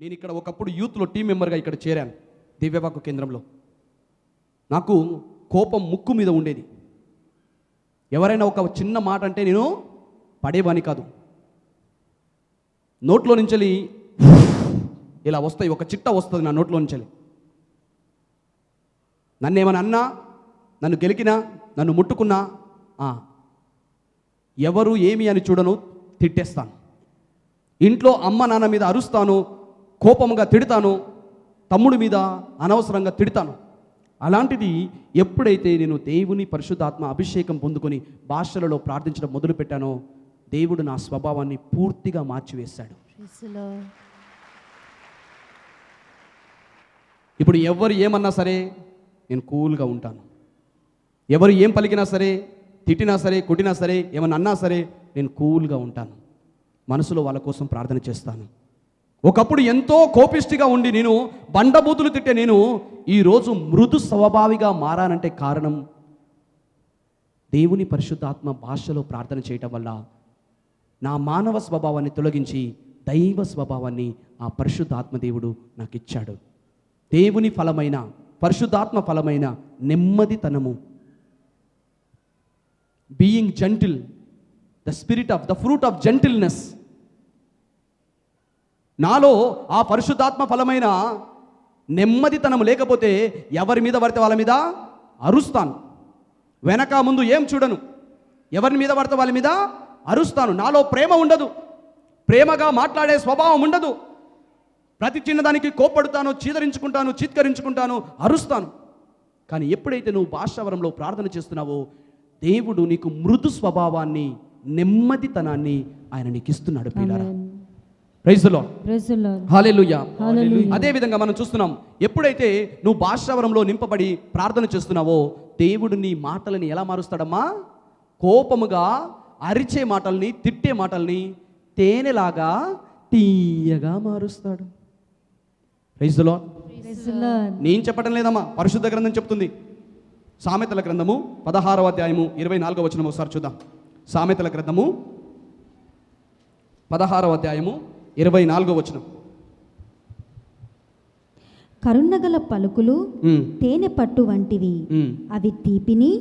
నేను ఇక్కడ ఒకప్పుడు యూత్లో టీం మెంబర్గా ఇక్కడ చేరాను, దివ్యవాకు కేంద్రంలో. నాకు కోపం ముక్కు మీద ఉండేది. ఎవరైనా ఒక చిన్న మాట అంటే నేను పడేవాని కాదు. నోట్లో నుంచి ఇలా వస్తాయి, ఒక చిట్ట వస్తుంది నా నోట్లో నుంచి. నన్ను ఏమైనా అన్నా, నన్ను గెలికినా, నన్ను ముట్టుకున్నా ఎవరు ఏమి అని చూడను, తిట్టేస్తాను. ఇంట్లో అమ్మ నాన్న మీద అరుస్తాను, కోపంగా తిడతాను, తమ్ముడి మీద అనవసరంగా తిడతాను. అలాంటిది ఎప్పుడైతే నేను దేవుని పరిశుద్ధాత్మ అభిషేకం పొందుకొని భాషలలో ప్రార్థించడం మొదలుపెట్టానో దేవుడు నా స్వభావాన్ని పూర్తిగా మార్చివేశాడు. ఇప్పుడు ఎవరు ఏమన్నా సరే నేను కూల్గా ఉంటాను. ఎవరు ఏం పలికినా సరే, తిట్టినా సరే, కొట్టినా సరే, ఏమన్నా అన్నా సరే నేను కూల్గా ఉంటాను. మనసులో వాళ్ళ కోసం ప్రార్థన చేస్తాను. ఒకప్పుడు ఎంతో కోపిష్టిగా ఉండి నేను బండబూతులు తిట్టే నేను ఈరోజు మృదు స్వభావిగా మారానంటే కారణం దేవుని పరిశుద్ధాత్మ భాషలో ప్రార్థన చేయటం వల్ల నా మానవ స్వభావాన్ని తొలగించి దైవ స్వభావాన్ని ఆ పరిశుద్ధాత్మ దేవుడు నాకు ఇచ్చాడు. దేవుని ఫలమైన, పరిశుద్ధాత్మ ఫలమైన నెమ్మదితనము, being gentle, the fruit of gentleness. నాలో ఆ పరిశుద్ధాత్మ ఫలమైన నెమ్మదితనం లేకపోతే ఎవరి మీద పడితే వాళ్ళ మీద అరుస్తాను. వెనక ముందు ఏం చూడను, ఎవరి మీద పడితే వాళ్ళ మీద అరుస్తాను. నాలో ప్రేమ ఉండదు, ప్రేమగా మాట్లాడే స్వభావం ఉండదు. ప్రతి చిన్నదానికి కోప్పడుతాను, చీదరించుకుంటాను, చీత్కరించుకుంటాను, అరుస్తాను. కానీ ఎప్పుడైతే నువ్వు భాషావరంలో ప్రార్థన చేస్తున్నావో దేవుడు నీకు మృదు స్వభావాన్ని, నెమ్మదితనాన్ని ఆయన నీకు ఇస్తున్నాడు. ప్రియులారా, ప్రైజ్ ది లార్డ్, హల్లెలూయా. అదే విధంగా మనం చూస్తున్నాం, ఎప్పుడైతే నువ్వు భాషావరంలో నింపబడి ప్రార్థన చేస్తున్నావో దేవుడు నీ మాటలని ఎలా మారుస్తాడమ్మా? కోపముగా అరిచే మాటల్ని, తిట్టే మాటల్ని తేనెలాగా తీయగా మారుస్తాడు. Praise the lord. నేను చెప్పడం లేదమ్మా, పరిశుద్ధ గ్రంథం చెప్తుంది. సామెతల గ్రంథము 16వ అధ్యాయము 24వ వచనం ఒకసారి చూద్దాం. సామెతల గ్రంథము 16వ అధ్యాయము 24వ వచనం. కరుణగల పలుకులు తేనె పట్టు వంటివి, అవి తీపిని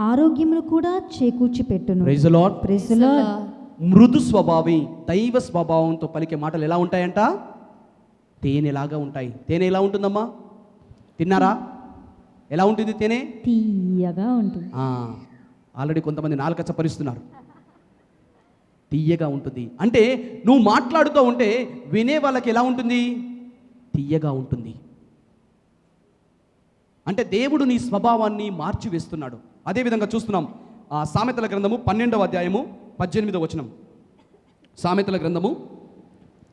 ఆరోగ్యమును కూడా చేకూర్చి పెట్టును. Praise the Lord. Praise the Lord. మృదు స్వభావి, దైవ స్వభావంతో పలికే మాటలు ఎలా ఉంటాయంట? తేనెలాగా ఉంటాయి. తేనె ఎలా ఉంటుందమ్మా? తిన్నారా? ఎలా ఉంటుంది తేనె? తీయగా ఉంటుంది. ఆల్రెడీ కొంతమంది నాలుక చప్పరిస్తున్నారు. తీయగా ఉంటుంది అంటే నువ్వు మాట్లాడుతూ ఉంటే వినే వాళ్ళకి ఎలా ఉంటుంది? తీయగా ఉంటుంది. అంటే దేవుడు నీ స్వభావాన్ని మార్చివేస్తున్నాడు. అదేవిధంగా చూస్తున్నాం సామెతల గ్రంథము 12వ అధ్యాయము 18వ వచనం. సామెతల గ్రంథము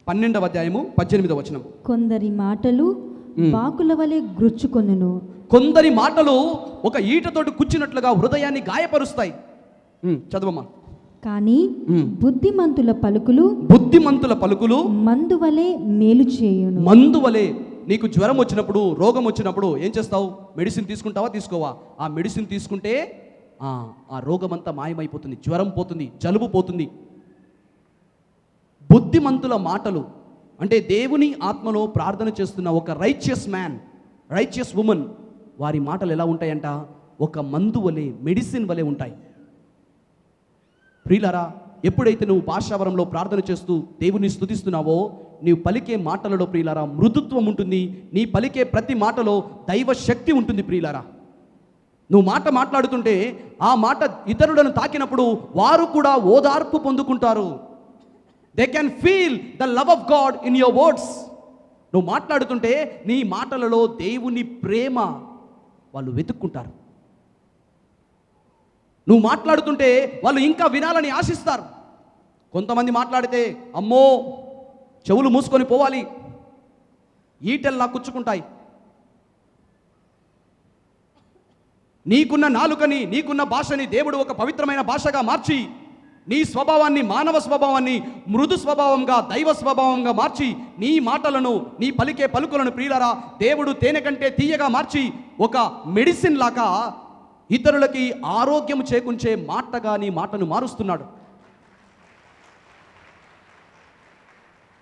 12వ అధ్యాయము 18వ వచనం. కొందరి మాటలు బాకుల వలె గ్రుచ్చుకొనును. కొందరి మాటలు ఒక ఈటతోటి కుచ్చినట్లుగా హృదయాన్ని గాయపరుస్తాయి. చదవమ్మా. కానీ బుద్ధిమంతుల పలుకులు మందువలే మేలు చేయును. మందువలే. నీకు జ్వరం వచ్చినప్పుడు, రోగం వచ్చినప్పుడు ఏం చేస్తావు? మెడిసిన్ తీసుకుంటావా, తీసుకోవా? ఆ మెడిసిన్ తీసుకుంటే ఆ రోగం అంతా మాయమైపోతుంది, జ్వరం పోతుంది, జలుబు పోతుంది. బుద్ధిమంతుల మాటలు అంటే దేవుని ఆత్మలో ప్రార్థన చేస్తున్న ఒక రైచియస్ మ్యాన్, రైచియస్ ఉమెన్, వారి మాటలు ఎలా ఉంటాయంట? ఒక మందు వలె, మెడిసిన్ వలె ఉంటాయి. ప్రియులారా, ఎప్పుడైతే నువ్వు భాషావరంలో ప్రార్థన చేస్తూ దేవుని స్తుతిస్తున్నావో నీవు పలికే మాటలలో ప్రియులారా మృదుత్వం ఉంటుంది. నీ పలికే ప్రతి మాటలో దైవ శక్తి ఉంటుంది. ప్రియులారా, నువ్వు మాట్లాడుతుంటే ఆ మాట ఇతరులను తాకినప్పుడు వారు కూడా ఓదార్పు పొందుకుంటారు. They can feel the love of God in your words. నువ్వు మాట్లాడుతుంటే నీ మాటలలో దేవుని ప్రేమ వాళ్ళు వెతుక్కుంటారు. నువ్వు మాట్లాడుతుంటే వాళ్ళు ఇంకా వినాలని ఆశిస్తారు. కొంతమంది మాట్లాడితే అమ్మో చెవులు మూసుకొని పోవాలి, ఈటెల్లా కుచ్చుకుంటాయి. నీకున్న నాలుకని, నీకున్న భాషని దేవుడు ఒక పవిత్రమైన భాషగా మార్చి నీ స్వభావాన్ని, మానవ స్వభావాన్ని మృదు స్వభావంగా, దైవ స్వభావంగా మార్చి నీ మాటలను, నీ పలికే పలుకులను ప్రియులారా దేవుడు తేనె కంటే తీయగా మార్చి ఒక మెడిసిన్ లాగా ఇతరులకి ఆరోగ్యం చేకూర్చే మాటగా నీ మాటను మారుస్తున్నాడు.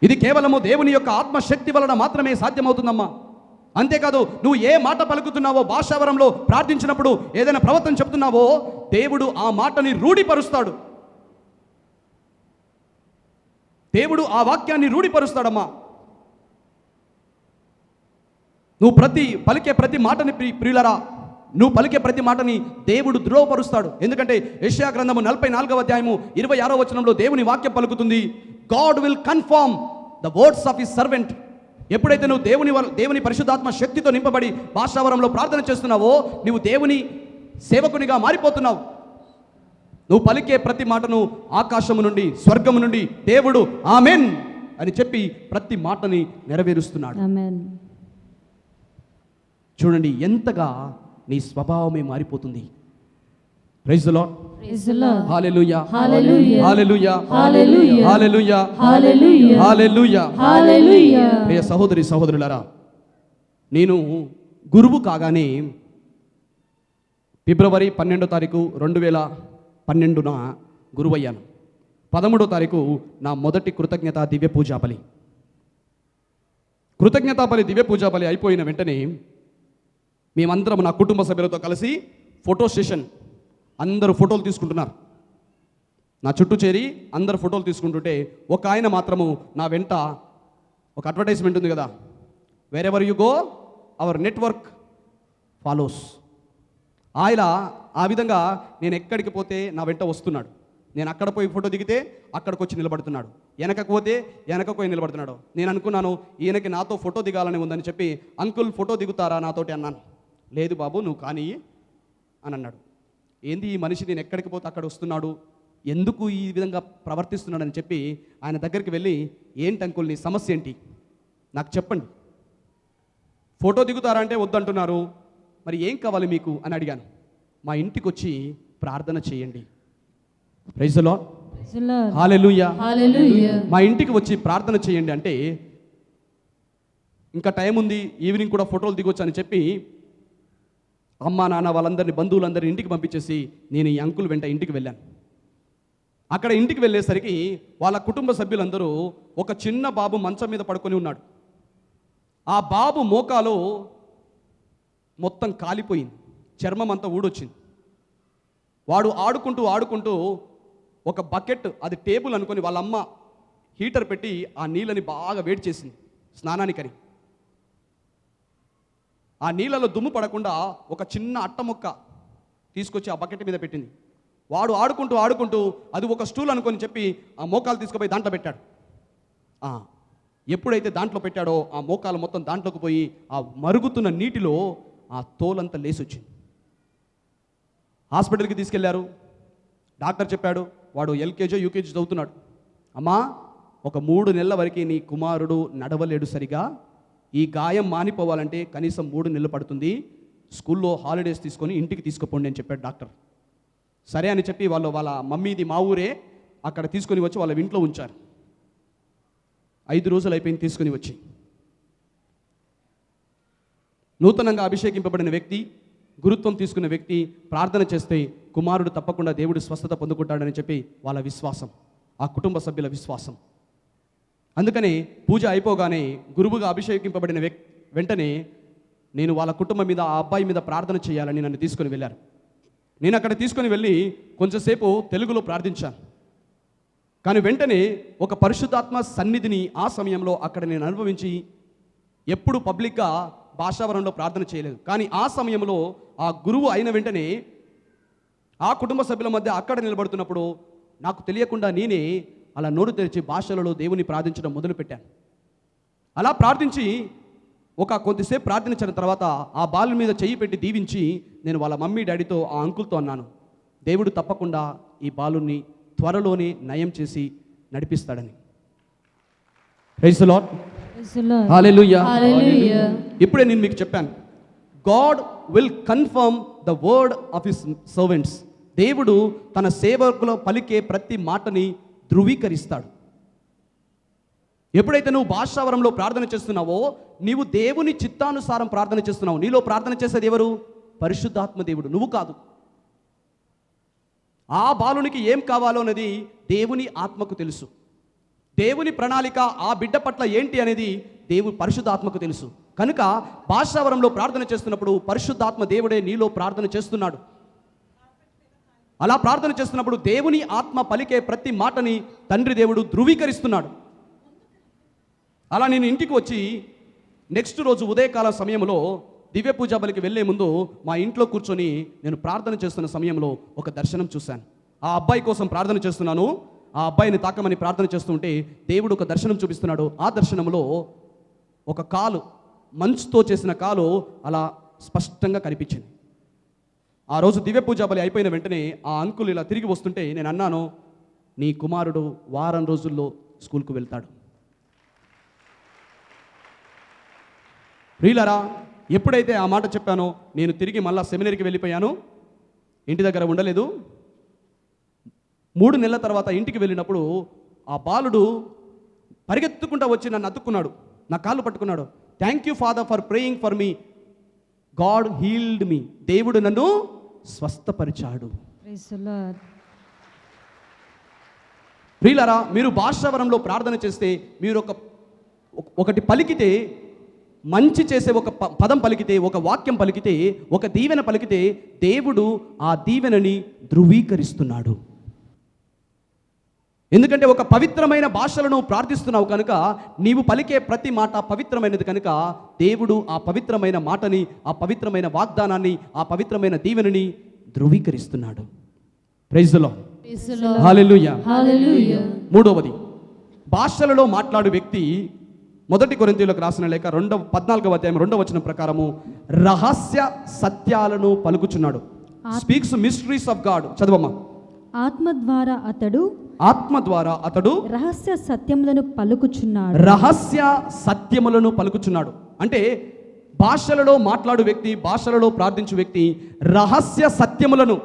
ఇది కేవలము దేవుని యొక్క ఆత్మశక్తి వలన మాత్రమే సాధ్యమవుతుందమ్మా. అంతేకాదు, నువ్వు ఏ మాట పలుకుతున్నావో, భాషావరంలో ప్రార్థించినప్పుడు ఏదైనా ప్రవర్తన చెప్తున్నావో, దేవుడు ఆ మాటని రూఢిపరుస్తాడు. దేవుడు ఆ వాక్యాన్ని రూఢిపరుస్తాడమ్మా. నువ్వు పలికే ప్రతి మాటని ప్రియులరా, నువ్వు పలికే ప్రతి మాటని దేవుడు ధృవపరుస్తాడు. ఎందుకంటే యెషయా గ్రంథము 44వ అధ్యాయము 26వ వచనంలో దేవుని వాక్యం పలుకుతుంది, God will confirm the words of his servant. ఎప్పుడైతే నువ్వు దేవుని పరిశుద్ధాత్మ శక్తితో నింపబడి భాషావరంలో ప్రార్థన చేస్తున్నావో, నువ్వు దేవుని సేవకునిగా మారిపోతున్నావు. నువ్వు పలికే ప్రతి మాటను ఆకాశము నుండి, స్వర్గము నుండి దేవుడు ఆమెన్ అని చెప్పి ప్రతి మాటని నెరవేరుస్తున్నాడు. ఆమేన్. చూడండి ఎంతగా నీ స్వభావమే మారిపోతుంది. Praise the Lord. Praise the lord. Hallelujah. Hallelujah. Hallelujah. Hallelujah. Hallelujah. Hallelujah. Hallelujah. Hallelujah. ప్రియ సహోదరి సహోదరులారా, నేను గురువు కాగానే ఫిబ్రవరి 12వ తారీఖు 2012న గురువయ్యాను. 13వ తారీఖు నా మొదటి కృతజ్ఞత దివ్య పూజాబలి. కృతజ్ఞతాబలి దివ్య పూజాబలి అయిపోయిన వెంటనే మేమందరం నా కుటుంబ సభ్యులతో కలిసి ఫోటో సెషన్, అందరూ ఫోటోలు తీసుకుంటున్నారు. నా చుట్టూ చేరి అందరు ఫోటోలు తీసుకుంటుంటే ఒక ఆయన మాత్రము నా వెంట ఒక అడ్వర్టైజ్మెంట్ ఉంది కదా, wear ever you go our network follows. ఆయన ఆ విధంగా నేను ఎక్కడికి పోతే నా వెంట వస్తున్నాడు. నేను అక్కడ పోయి ఫోటో దిగితే అక్కడికి వచ్చి నిలబడుతున్నాడు, వెనకకు పోతే వెనకకు పోయి నిలబడుతున్నాడు. నేను అనుకున్నాను ఈయనకి నాతో ఫోటో దిగాలని ఉందని చెప్పి, అంకుల్ ఫోటో దిగుతారా నాతోటి అన్నాను. లేదు బాబు నువ్వు కానీ అని అన్నాడు. ఏంది ఈ మనిషి నేను ఎక్కడికి పోతే అక్కడ వస్తున్నాడు, ఎందుకు ఈ విధంగా ప్రవర్తిస్తున్నాడని చెప్పి ఆయన దగ్గరికి వెళ్ళి, ఏంటి అంకుల్ నీ సమస్య ఏంటి నాకు చెప్పండి, ఫోటో దిగుతారా అంటే వద్దంటున్నారు, మరి ఏం కావాలి మీకు అని అడిగాను. మా ఇంటికి వచ్చి ప్రార్థన చేయండి. Praise the Lord. Praise the lord. Hallelujah. Hallelujah. మా ఇంటికి వచ్చి ప్రార్థన చేయండి అంటే, ఇంకా టైం ఉంది, ఈవినింగ్ కూడా ఫోటోలు దిగొచ్చు అని చెప్పి అమ్మ నాన్న వాళ్ళందరినీ, బంధువులందరినీ ఇంటికి పంపించేసి నేను ఈ అంకుల్ వెంట ఇంటికి వెళ్ళాను. అక్కడ ఇంటికి వెళ్ళేసరికి వాళ్ళ కుటుంబ సభ్యులందరూ, ఒక చిన్న బాబు మంచం మీద పడుకొని ఉన్నాడు. ఆ బాబు మోకాలు మొత్తం కాలిపోయింది, చర్మం అంతా ఊడొచ్చింది. వాడు ఆడుకుంటూ ఒక బకెట్, అది టేబుల్ అనుకొని వాళ్ళ అమ్మ హీటర్ పెట్టి ఆ నీళ్ళని బాగా వేడి చేసింది స్నానానికని. ఆ నీళ్ళలో దుమ్ము పడకుండా ఒక చిన్న అట్ట మొక్క తీసుకొచ్చి ఆ బకెట్ మీద పెట్టింది. వాడు ఆడుకుంటూ అది ఒక స్టూల్ అనుకొని చెప్పి ఆ మోకాలు తీసుకుపోయి దాంట్లో పెట్టాడు. ఎప్పుడైతే దాంట్లో పెట్టాడో ఆ మోకాలు మొత్తం దాంట్లోకి పోయి ఆ మరుగుతున్న నీటిలో ఆ తోలంతా లేసి వచ్చింది. హాస్పిటల్కి తీసుకెళ్లారు. డాక్టర్ చెప్పాడు, వాడు ఎల్కేజీ యూకేజీ చదువుతున్నాడు. అమ్మా, ఒక 3 నెలల వరకు నీ కుమారుడు నడవలేడు సరిగా, ఈ గాయం మానిపోవాలంటే కనీసం 3 నెలలు పడుతుంది, స్కూల్లో హాలిడేస్ తీసుకొని ఇంటికి తీసుకుపోండి అని చెప్పాడు డాక్టర్. సరే అని చెప్పి వాళ్ళ మమ్మీది మా ఊరే, అక్కడ తీసుకొని వచ్చి వాళ్ళ ఇంట్లో ఉంచారు. 5 రోజులు అయిపోయింది తీసుకుని వచ్చి. నూతనంగా అభిషేకింపబడిన వ్యక్తి, గురుత్వం తీసుకున్న వ్యక్తి ప్రార్థన చేస్తే కుమారుడు తప్పకుండా దేవుడు స్వస్థత పొందుకుంటాడని చెప్పి వాళ్ళ విశ్వాసం, ఆ కుటుంబ సభ్యుల విశ్వాసం. అందుకని పూజ అయిపోగానే గురువుగా అభిషేకింపబడిన వెంటనే నేను వాళ్ళ కుటుంబం మీద, ఆ అబ్బాయి మీద ప్రార్థన చేయాలని నన్ను తీసుకొని వెళ్ళారు. నేను అక్కడ తీసుకొని వెళ్ళి కొంచెంసేపు తెలుగులో ప్రార్థించాను. కానీ వెంటనే ఒక పరిశుద్ధాత్మ సన్నిధిని ఆ సమయంలో అక్కడ నేను అనుభవించి, ఎప్పుడు పబ్లిక్గా భాషావరంలో ప్రార్థన చేయలేదు. కానీ ఆ సమయంలో ఆ గురువు అయిన వెంటనే ఆ కుటుంబ సభ్యుల మధ్య అక్కడ నిలబడుతున్నప్పుడు నాకు తెలియకుండా నేనే అలా నోరు తెరిచి భాషలలో దేవుని ప్రార్థించడం మొదలుపెట్టాను. అలా ప్రార్థించి కొద్దిసేపు ప్రార్థించిన తర్వాత ఆ బాలుని మీద చెయ్యి పెట్టి దీవించి నేను వాళ్ళ మమ్మీ డాడీతో, ఆ అంకుల్తో అన్నాను, దేవుడు తప్పకుండా ఈ బాలుని త్వరలోనే నయం చేసి నడిపిస్తాడని. Praise the lord. Hallelujah. Hallelujah. ఇప్పుడే నేను మీకు చెప్పాను, God will confirm the word of his servants. దేవుడు తన సేవకులు పలికే ప్రతి మాటని ధృవీకరిస్తాడు. ఎప్పుడైతే నువ్వు భాషావరంలో ప్రార్థన చేస్తున్నావో, నీవు దేవుని చిత్తానుసారం ప్రార్థన చేస్తున్నావు. నీలో ప్రార్థన చేసేది ఎవరు? పరిశుద్ధాత్మ దేవుడు, నువ్వు కాదు. ఆ బాలునికి ఏం కావాలో అనేది దేవుని ఆత్మకు తెలుసు. దేవుని ప్రణాళిక ఆ బిడ్డ పట్ల ఏంటి అనేది దేవుడు పరిశుద్ధాత్మకు తెలుసు. కనుక భాషావరంలో ప్రార్థన చేస్తున్నప్పుడు పరిశుద్ధాత్మ దేవుడే నీలో ప్రార్థన చేస్తున్నాడు. అలా ప్రార్థన చేస్తున్నప్పుడు దేవుని ఆత్మ పలికే ప్రతి మాటని తండ్రి దేవుడు ధృవీకరిస్తున్నాడు. అలా నేను ఇంటికి వచ్చి నెక్స్ట్ రోజు ఉదయకాల సమయంలో దివ్య పూజా బలికి వెళ్ళే ముందు మా ఇంట్లో కూర్చొని నేను ప్రార్థన చేస్తున్న సమయంలో ఒక దర్శనం చూశాను. ఆ అబ్బాయి కోసం ప్రార్థన చేస్తున్నాను. ఆ అబ్బాయిని తాకమని ప్రార్థన చేస్తుంటే దేవుడు ఒక దర్శనం చూపిస్తున్నాడు. ఆ దర్శనంలో ఒక కాలు, మంచుతో చేసిన కాలు అలా స్పష్టంగా కనిపించింది. ఆ రోజు దివ్య పూజా బలి అయిపోయిన వెంటనే ఆ అంకుల్ ఇలా తిరిగి వస్తుంటే నేను అన్నాను, నీ కుమారుడు వారం రోజుల్లో స్కూల్కు వెళ్తాడు. ప్రియులారా, ఎప్పుడైతే ఆ మాట చెప్పానో నేను తిరిగి మళ్ళా సెమినరీకి వెళ్ళిపోయాను. ఇంటి దగ్గర ఉండలేదు. 3 నెలల తర్వాత ఇంటికి వెళ్ళినప్పుడు ఆ బాలుడు పరిగెత్తుకుంటూ వచ్చి నన్ను అతుక్కున్నాడు, నా కాళ్ళు పట్టుకున్నాడు. Thank you father for praying for me, God healed me. దేవుడు నన్ను స్వస్థపరిచాడు. Praise the Lord. ప్రియులారా, మీరు భాషావరంలో ప్రార్థన చేస్తే మీరు ఒకటి పలికితే, మంచి చేసే ఒక పదం పలికితే, ఒక వాక్యం పలికితే, ఒక దీవెన పలికితే దేవుడు ఆ దీవెనని ధృవీకరిస్తున్నాడు. ఎందుకంటే ఒక పవిత్రమైన భాషలను ప్రార్థిస్తున్నావు కనుక నీవు పలికే ప్రతి మాట పవిత్రమైనది కనుక దేవుడు ఆ పవిత్రమైన మాటని, ఆ పవిత్రమైన వాగ్దానాన్ని, ఆ పవిత్రమైన దీవెనని ధృవీకరిస్తున్నాడు. Praise the Lord. Praise the Lord. హల్లెలూయా. Hallelujah. మూడవది, భాషలలో మాట్లాడు వ్యక్తి 1 కొరింథీయులకు రాసిన లేఖ 14వ అధ్యాయం 2వ వచనం ప్రకారము రహస్య సత్యాలను పలుకుచున్నాడు. Speaks mysteries of God. చదవమ్మా. ఆత్మ ద్వారా అతడు రహస్య సత్యములను పలుకుచున్నాడు. రహస్య సత్యములను పలుకుచున్నాడు అంటే భాషలలో మాట్లాడు వ్యక్తి, భాషలలో ప్రార్థించు వ్యక్తి రహస్య సత్యములను,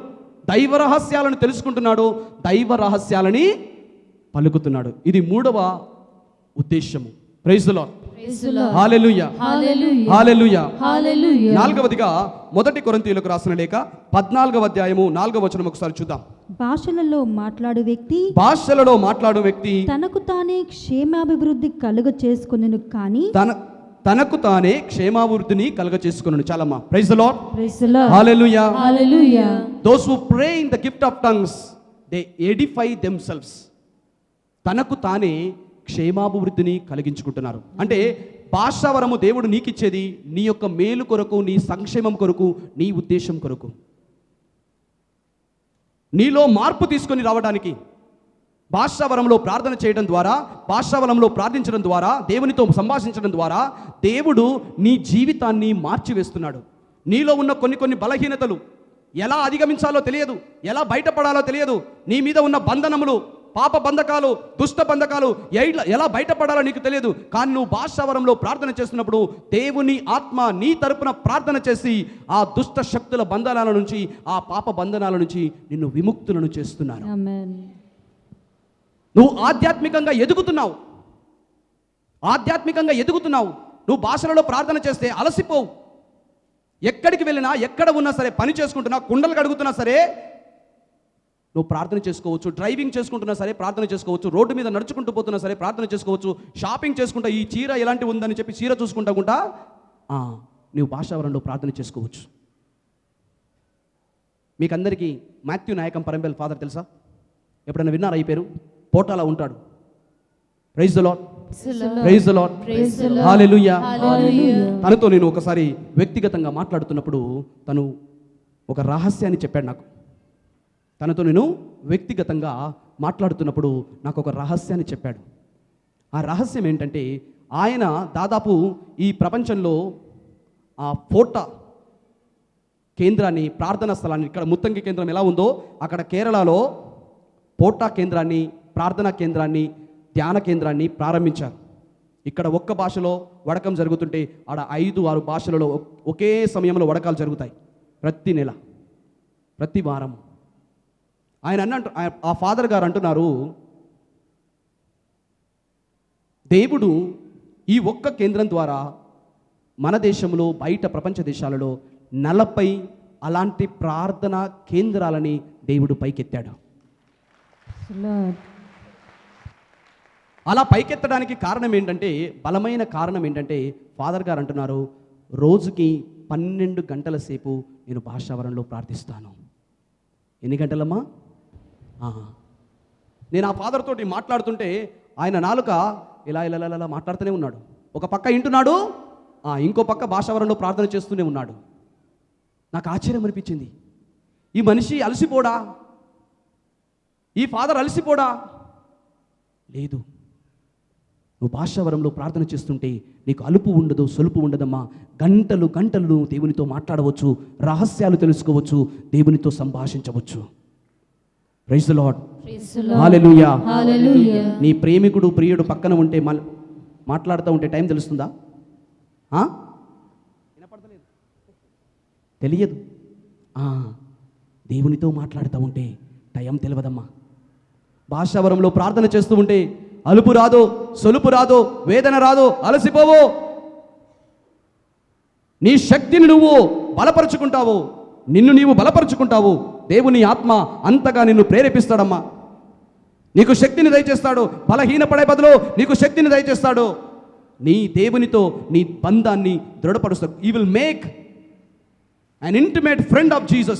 దైవ రహస్యాలను తెలుసుకుంటున్నాడు, దైవ రహస్యాలని పలుకుతున్నాడు. ఇది 3వ ఉద్దేశము. Praise the Lord. Praise the Lord. హల్లెలూయా. Hallelujah. హల్లెలూయా. Hallelujah. 4వదిగా 1 కొరింథీయులకు రాసిన లేఖ 14వ అధ్యాయము 4వ వచనం ఒకసారి చూద్దాం. భాషలలో మాట్లాడు వ్యక్తి తనకు తానే క్షేమాభివృద్ధి కలుగ చేసుకొనెను కానీ తనకు తానే క్షేమాభివృద్ధిని కలుగ చేసుకొనెను. చాలమ్మా. Praise the Lord. Praise the Lord. హల్లెలూయా. Hallelujah. Those who pray in the gift of tongues, they edify themselves. తనకు తానే క్షేమాభివృద్ధిని కలిగించుకుంటున్నారు. అంటే భాషావరము దేవుడు నీకిచ్చేది నీ యొక్క మేలు కొరకు, నీ సంక్షేమం కొరకు, నీ ఉద్దేశం కొరకు, నీలో మార్పు తీసుకొని రావడానికి. భాషావరంలో ప్రార్థన చేయడం ద్వారా, భాషావరంలో ప్రార్థించడం ద్వారా, దేవునితో సంభాషించడం ద్వారా దేవుడు నీ జీవితాన్ని మార్చివేస్తున్నాడు. నీలో ఉన్న కొన్ని బలహీనతలు ఎలా అధిగమించాలో తెలియదు, ఎలా బయటపడాలో తెలియదు, నీ మీద ఉన్న బంధనములు, పాప బంధకాలు, దుష్ట బంధకాలు ఎలా బయటపడాలో నీకు తెలియదు. కానీ నువ్వు భాషావరంలో ప్రార్థన చేస్తున్నప్పుడు దేవుని ఆత్మ నీ తరపున ప్రార్థన చేసి ఆ దుష్ట శక్తుల బంధనాల నుంచి, ఆ పాప బంధనాల నుంచి నిన్ను విముక్తులను చేస్తున్నారు. Amen. నువ్వు ఆధ్యాత్మికంగా ఎదుగుతున్నావు. నువ్వు భాషలలో ప్రార్థన చేస్తే అలసిపోవు. ఎక్కడికి వెళ్ళినా, ఎక్కడ ఉన్నా సరే, పని చేసుకుంటున్నా, కుండలు కడుగుతున్నా సరే నువ్వు ప్రార్థన చేసుకోవచ్చు. డ్రైవింగ్ చేసుకుంటున్నా సరే ప్రార్థన చేసుకోవచ్చు. రోడ్డు మీద నడుచుకుంటూ పోతున్నా సరే ప్రార్థన చేసుకోవచ్చు. షాపింగ్ చేసుకుంటా, ఈ చీర ఎలాంటి ఉందని చెప్పి చీర చూసుకుంటా నువ్వు భాషావరంలో ప్రార్థన చేసుకోవచ్చు. మీకు అందరికీ మాథ్యూ నాయకం పరంబెల్ ఫాదర్ తెలుసా? ఎప్పుడైనా విన్నారా ఈ పేరు? పోటాలా ఉంటాడు. Praise the Lord. Praise the lord. Hallelujah. తనతో నేను ఒకసారి వ్యక్తిగతంగా మాట్లాడుతున్నప్పుడు తను ఒక రహస్యాన్ని చెప్పాడు నాకు. తనతో నేను వ్యక్తిగతంగా మాట్లాడుతున్నప్పుడు నాకు ఒక రహస్యాన్ని చెప్పాడు. ఆ రహస్యం ఏంటంటే, ఆయన దాదాపు ఈ ప్రపంచంలో ఆ పోటా కేంద్రాన్ని, ప్రార్థనా స్థలాన్ని, ఇక్కడ ముత్తంగి కేంద్రం ఎలా ఉందో అక్కడ కేరళలో పోటా కేంద్రాన్ని, ప్రార్థనా కేంద్రాన్ని, ధ్యాన కేంద్రాన్ని ప్రారంభించారు. ఇక్కడ ఒక్క భాషలో వడకం జరుగుతుంటే ఆడ 5-6 భాషలలో ఒకే సమయంలో వడకాలు జరుగుతాయి. ప్రతి నెల, ప్రతి వారం. ఆ ఫాదర్ గారు అంటున్నారు, దేవుడు ఈ ఒక్క కేంద్రం ద్వారా మన దేశంలో, బయట ప్రపంచ దేశాలలో 40 అలాంటి ప్రార్థనా కేంద్రాలని దేవుడు పైకెత్తాడు. అలా పైకెత్తడానికి కారణం ఏంటంటే, బలమైన కారణం ఏంటంటే, ఫాదర్ గారు అంటున్నారు, రోజుకి 12 గంటల సేపు నేను భాషావరంలో ప్రార్థిస్తాను. ఎన్ని గంటలమ్మా? నేను ఆ ఫాదర్ తోటి మాట్లాడుతుంటే ఆయన నాలుక ఇలా ఇలా ఇలా ఇలా మాట్లాడుతూనే ఉన్నాడు. ఒక పక్క వింటున్నాడు, ఇంకో పక్క భాషావరంలో ప్రార్థన చేస్తూనే ఉన్నాడు. నాకు ఆశ్చర్యం అనిపించింది. ఈ మనిషి అలసిపోడా? ఈ ఫాదర్ అలసిపోడా? లేదు. నువ్వు భాషావరంలో ప్రార్థన చేస్తుంటే నీకు అలుపు ఉండదు, సొలుపు ఉండదమ్మా. గంటలు గంటలు నువ్వు దేవునితో మాట్లాడవచ్చు, రహస్యాలు తెలుసుకోవచ్చు, దేవునితో సంభాషించవచ్చు. Praise the lord. హల్లెలూయా. నీ ప్రేమికుడు ప్రియుడు పక్కన ఉంటే మాట్లాడుతూ ఉంటే టైం తెలుస్తుందా? వినపడతలేదు, తెలియదు. దేవునితో మాట్లాడుతూ ఉంటే టైం తెలియదమ్మా. భాషావరంలో ప్రార్థన చేస్తూ ఉంటే అలుపు రాదు, సొలుపు రాదు, వేదన రాదు, అలసిపోవు. నీ శక్తిని నువ్వు బలపరుచుకుంటావు, నిన్ను నీవు బలపరుచుకుంటావు. దేవుని ఆత్మ అంతగా నిన్ను ప్రేరేపిస్తాడమ్మా. నీకు శక్తిని దయచేస్తాడు. బలహీనపడే బదులు నీకు శక్తిని దయచేస్తాడు. నీ దేవునితో నీ బంధాన్ని దృఢపరుస్తాడు. You will make an intimate friend of Jesus,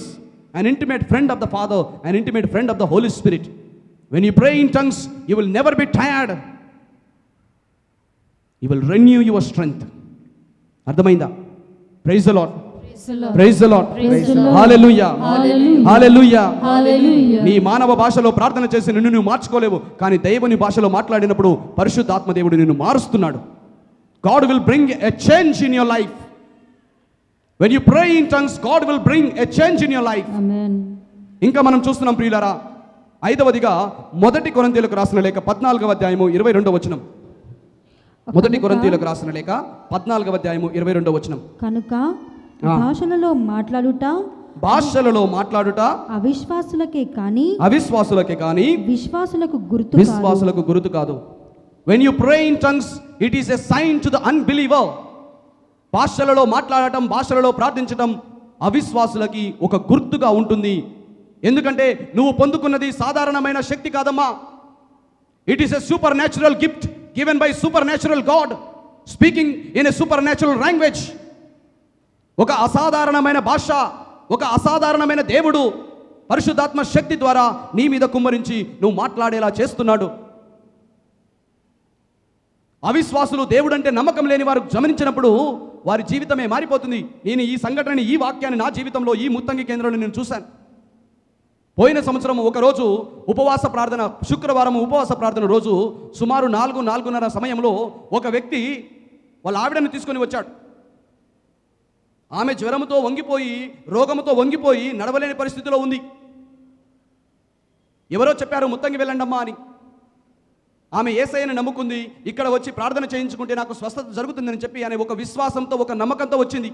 an intimate friend of the Father, an intimate friend of the Holy Spirit. When you pray in tongues, you will never be tired. You will renew your strength. అర్థమైందా? Praise the Lord. Praise the Lord. Hallelujah. Hallelujah. నీ మానవ భాషలో ప్రార్థన చేసి నిన్ను నువ్వు మార్చుకోలేవు, కానీ దేవుని భాషలో మాట్లాడినప్పుడు పరిశుద్ధాత్మ దేవుడు నిన్ను మారుస్తున్నాడు. God will bring a change in your life. When you pray in tongues, God will bring a change in your life. Amen. ఇంకా మనం చూస్తున్నాం ప్రియులారా, 5వదిగా 1 కొరింథీయులకు రాసిన లేఖ 14వ అధ్యాయము 22వ వచనం. 1 కొరింథీయులకు రాసిన లేఖ 14వ అధ్యాయము 22వ వచనం. కనుక భాషలలో మాట్లాడుట అవిశ్వాసులకే కానీ విశ్వాసులకు గుర్తు కాదు. When you pray in tongues, it is a sign to the unbeliever. భాషలలో మాట్లాడటం, భాషలలో ప్రార్థించటం అవిశ్వాసులకి ఒక గుర్తుగా ఉంటుంది. ఎందుకంటే నువ్వు పొందుకున్నది సాధారణమైన శక్తి కాదమ్మా. It is a super natural gift given by super natural God speaking in a super natural language. ఒక అసాధారణమైన భాష, ఒక అసాధారణమైన దేవుడు పరిశుద్ధాత్మ శక్తి ద్వారా నీ మీద కుమ్మరించి నువ్వు మాట్లాడేలా చేస్తున్నాడు. అవిశ్వాసులు దేవుడంటే నమ్మకం లేని వారు గమనించినప్పుడు వారి జీవితమే మారిపోతుంది. నేను ఈ సంఘటనని, ఈ వాక్యాన్ని నా జీవితంలో ఈ ముత్తంగి కేంద్రంలో నేను చూశాను. పోయిన సంవత్సరం ఒకరోజు ఉపవాస ప్రార్థన, శుక్రవారం ఉపవాస ప్రార్థన రోజు సుమారు 4:30 సమయంలో ఒక వ్యక్తి వాళ్ళ ఆవిడని తీసుకొని వచ్చాడు. ఆమె జ్వరంతో వంగిపోయి, రోగముతో వంగిపోయి నడవలేని పరిస్థితిలో ఉంది. ఎవరో చెప్పారు ముత్తంగి వెళ్ళండమ్మా అని. ఆమె యేసయ్యను నమ్ముకుంది. ఇక్కడ వచ్చి ప్రార్థన చేయించుకుంటే నాకు స్వస్థత జరుగుతుందని చెప్పి అనే ఒక విశ్వాసంతో, ఒక నమ్మకంతో వచ్చింది.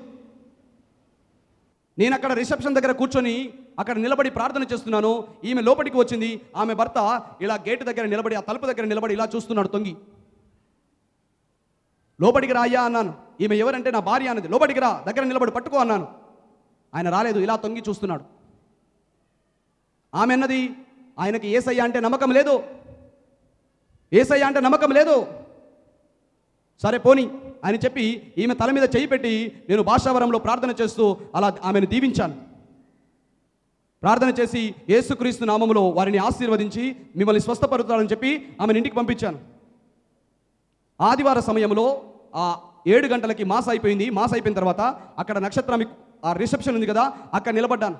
నేను అక్కడ రిసెప్షన్ దగ్గర కూర్చొని అక్కడ నిలబడి ప్రార్థన చేస్తున్నాను. ఈమె లోపలికి వచ్చింది. ఆమె భర్త ఇలా గేటు దగ్గర నిలబడి, ఆ తలుపు దగ్గర నిలబడి ఇలా చూస్తున్నాడు తొంగి. లోపలికి రా అయ్యా అన్నాను. ఈమె ఎవరంటే నా భార్య అన్నది. లోపలికి రా, దగ్గర నిలబడి పట్టుకో అన్నాను. ఆయన రాలేదు, ఇలా తొంగి చూస్తున్నాడు. ఆమె అన్నది, ఆయనకి యేసయ్య అంటే నమ్మకం లేదు, యేసయ్య అంటే నమ్మకం లేదు. సరే పోని అని చెప్పి ఈమె తల మీద చేయి పెట్టి నేను భాషావరంలో ప్రార్థన చేస్తూ అలా ఆమెను దీవించాను. ప్రార్థన చేసి యేసుక్రీస్తు నామములో వారిని ఆశీర్వదించి మిమ్మల్ని స్వస్థపరుతాడని చెప్పి ఆమెను ఇంటికి పంపించాను. ఆదివార సమయంలో 7 గంటలకి మాస్ అయిపోయింది. మాస్ అయిపోయిన తర్వాత అక్కడ నక్షత్రం, ఆ రిసెప్షన్ ఉంది కదా, అక్కడ నిలబడ్డాను.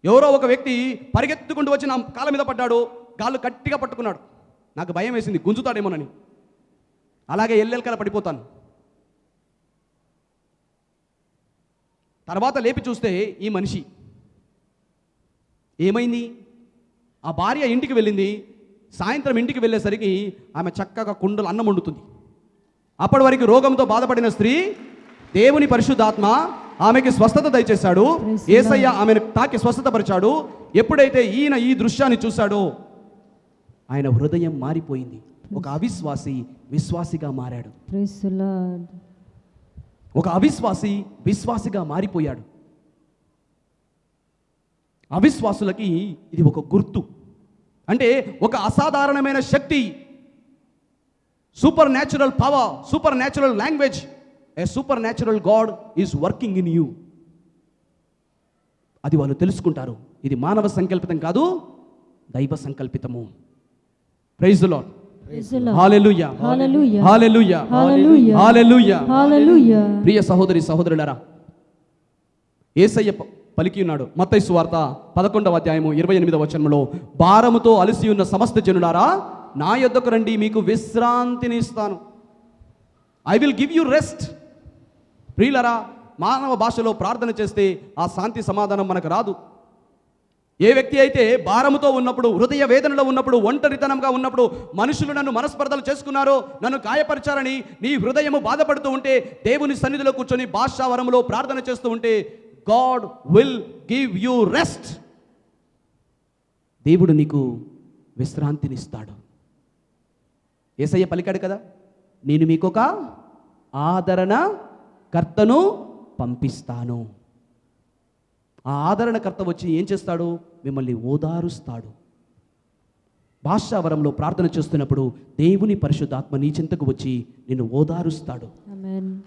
ఎవరో ఒక వ్యక్తి పరిగెత్తుకుంటూ వచ్చి నా కాళ్ళ మీద పడ్డాడు. కాళ్ళు గట్టిగా పట్టుకున్నాడు. నాకు భయం వేసింది, గుంజుతాడేమోనని. అలాగే ఎల్లెల్కల పడిపోతాను. తర్వాత లేపి చూస్తే ఈ మనిషి ఏమైంది? ఆ భార్య ఇంటికి వెళ్ళింది. సాయంత్రం ఇంటికి వెళ్ళేసరికి ఆమె చక్కగా కుండలు అన్నం వండుతుంది. అప్పటి వరకు రోగంతో బాధపడిన స్త్రీ, దేవుని పరిశుద్ధాత్మ ఆమెకి స్వస్థత దయచేశాడు. యేసయ్య ఆమెను తాకి స్వస్థతపరిచాడు. ఎప్పుడైతే ఈయన ఈ దృశ్యాన్ని చూశాడో ఆయన హృదయం మారిపోయింది. ఒక అవిశ్వాసి విశ్వాసిగా మారాడు. ఒక అవిశ్వాసి విశ్వాసిగా మారిపోయాడు. అవిశ్వాసులకి ఇది ఒక గుర్తు. అంటే ఒక అసాధారణమైన శక్తి supernatural power, supernatural language, a supernatural God is working in you. అది వాళ్ళు తెలుసుకుంటారు. ఇది మానవ సంకల్పితం కాదు, దైవ సంకల్పితము. Praise the lord. Hallelujah, hallelujah, hallelujah, hallelujah, hallelujah. Hallelujah. ప్రియ సహోదరి సహోదరులారా, యేసయ్య పలికి ఉన్నాడు మత్తయి సువార్త 11వ అధ్యాయము 28వ వచనంలో, భారముతో అలసి ఉన్న సమస్త జనులారా నా యొద్దకు రండి, మీకు విశ్రాంతిని ఇస్తాను. I will give you rest. ప్రియులరా, మానవ భాషలో ప్రార్థన చేస్తే ఆ శాంతి సమాధానం మనకు రాదు. ఏ వ్యక్తి అయితే భారముతో ఉన్నప్పుడు, హృదయ వేదనలో ఉన్నప్పుడు, ఒంటరితనంగా ఉన్నప్పుడు, మనుషులు నన్ను మనస్పర్ధలు చేసుకున్నారో, నన్ను గాయపరిచారని నీ హృదయము బాధపడుతూ ఉంటే, దేవుని సన్నిధిలో కూర్చొని భాషా వరములో ప్రార్థన చేస్తూ ఉంటే, God will give you rest. దేవుడు నీకు విశ్రాంతినిస్తాడు. యేసయ్య పలికాడు కదా, నేను మీకొక ఆదరణ కర్తను పంపిస్తాను. ఆ ఆదరణకర్త వచ్చి ఏం చేస్తాడు? మిమ్మల్ని ఓదారుస్తాడు. భాషావరంలో ప్రార్థన చేస్తున్నప్పుడు దేవుని పరిశుద్ధాత్మ నీ చింతకు వచ్చి నిన్ను ఓదారుస్తాడు,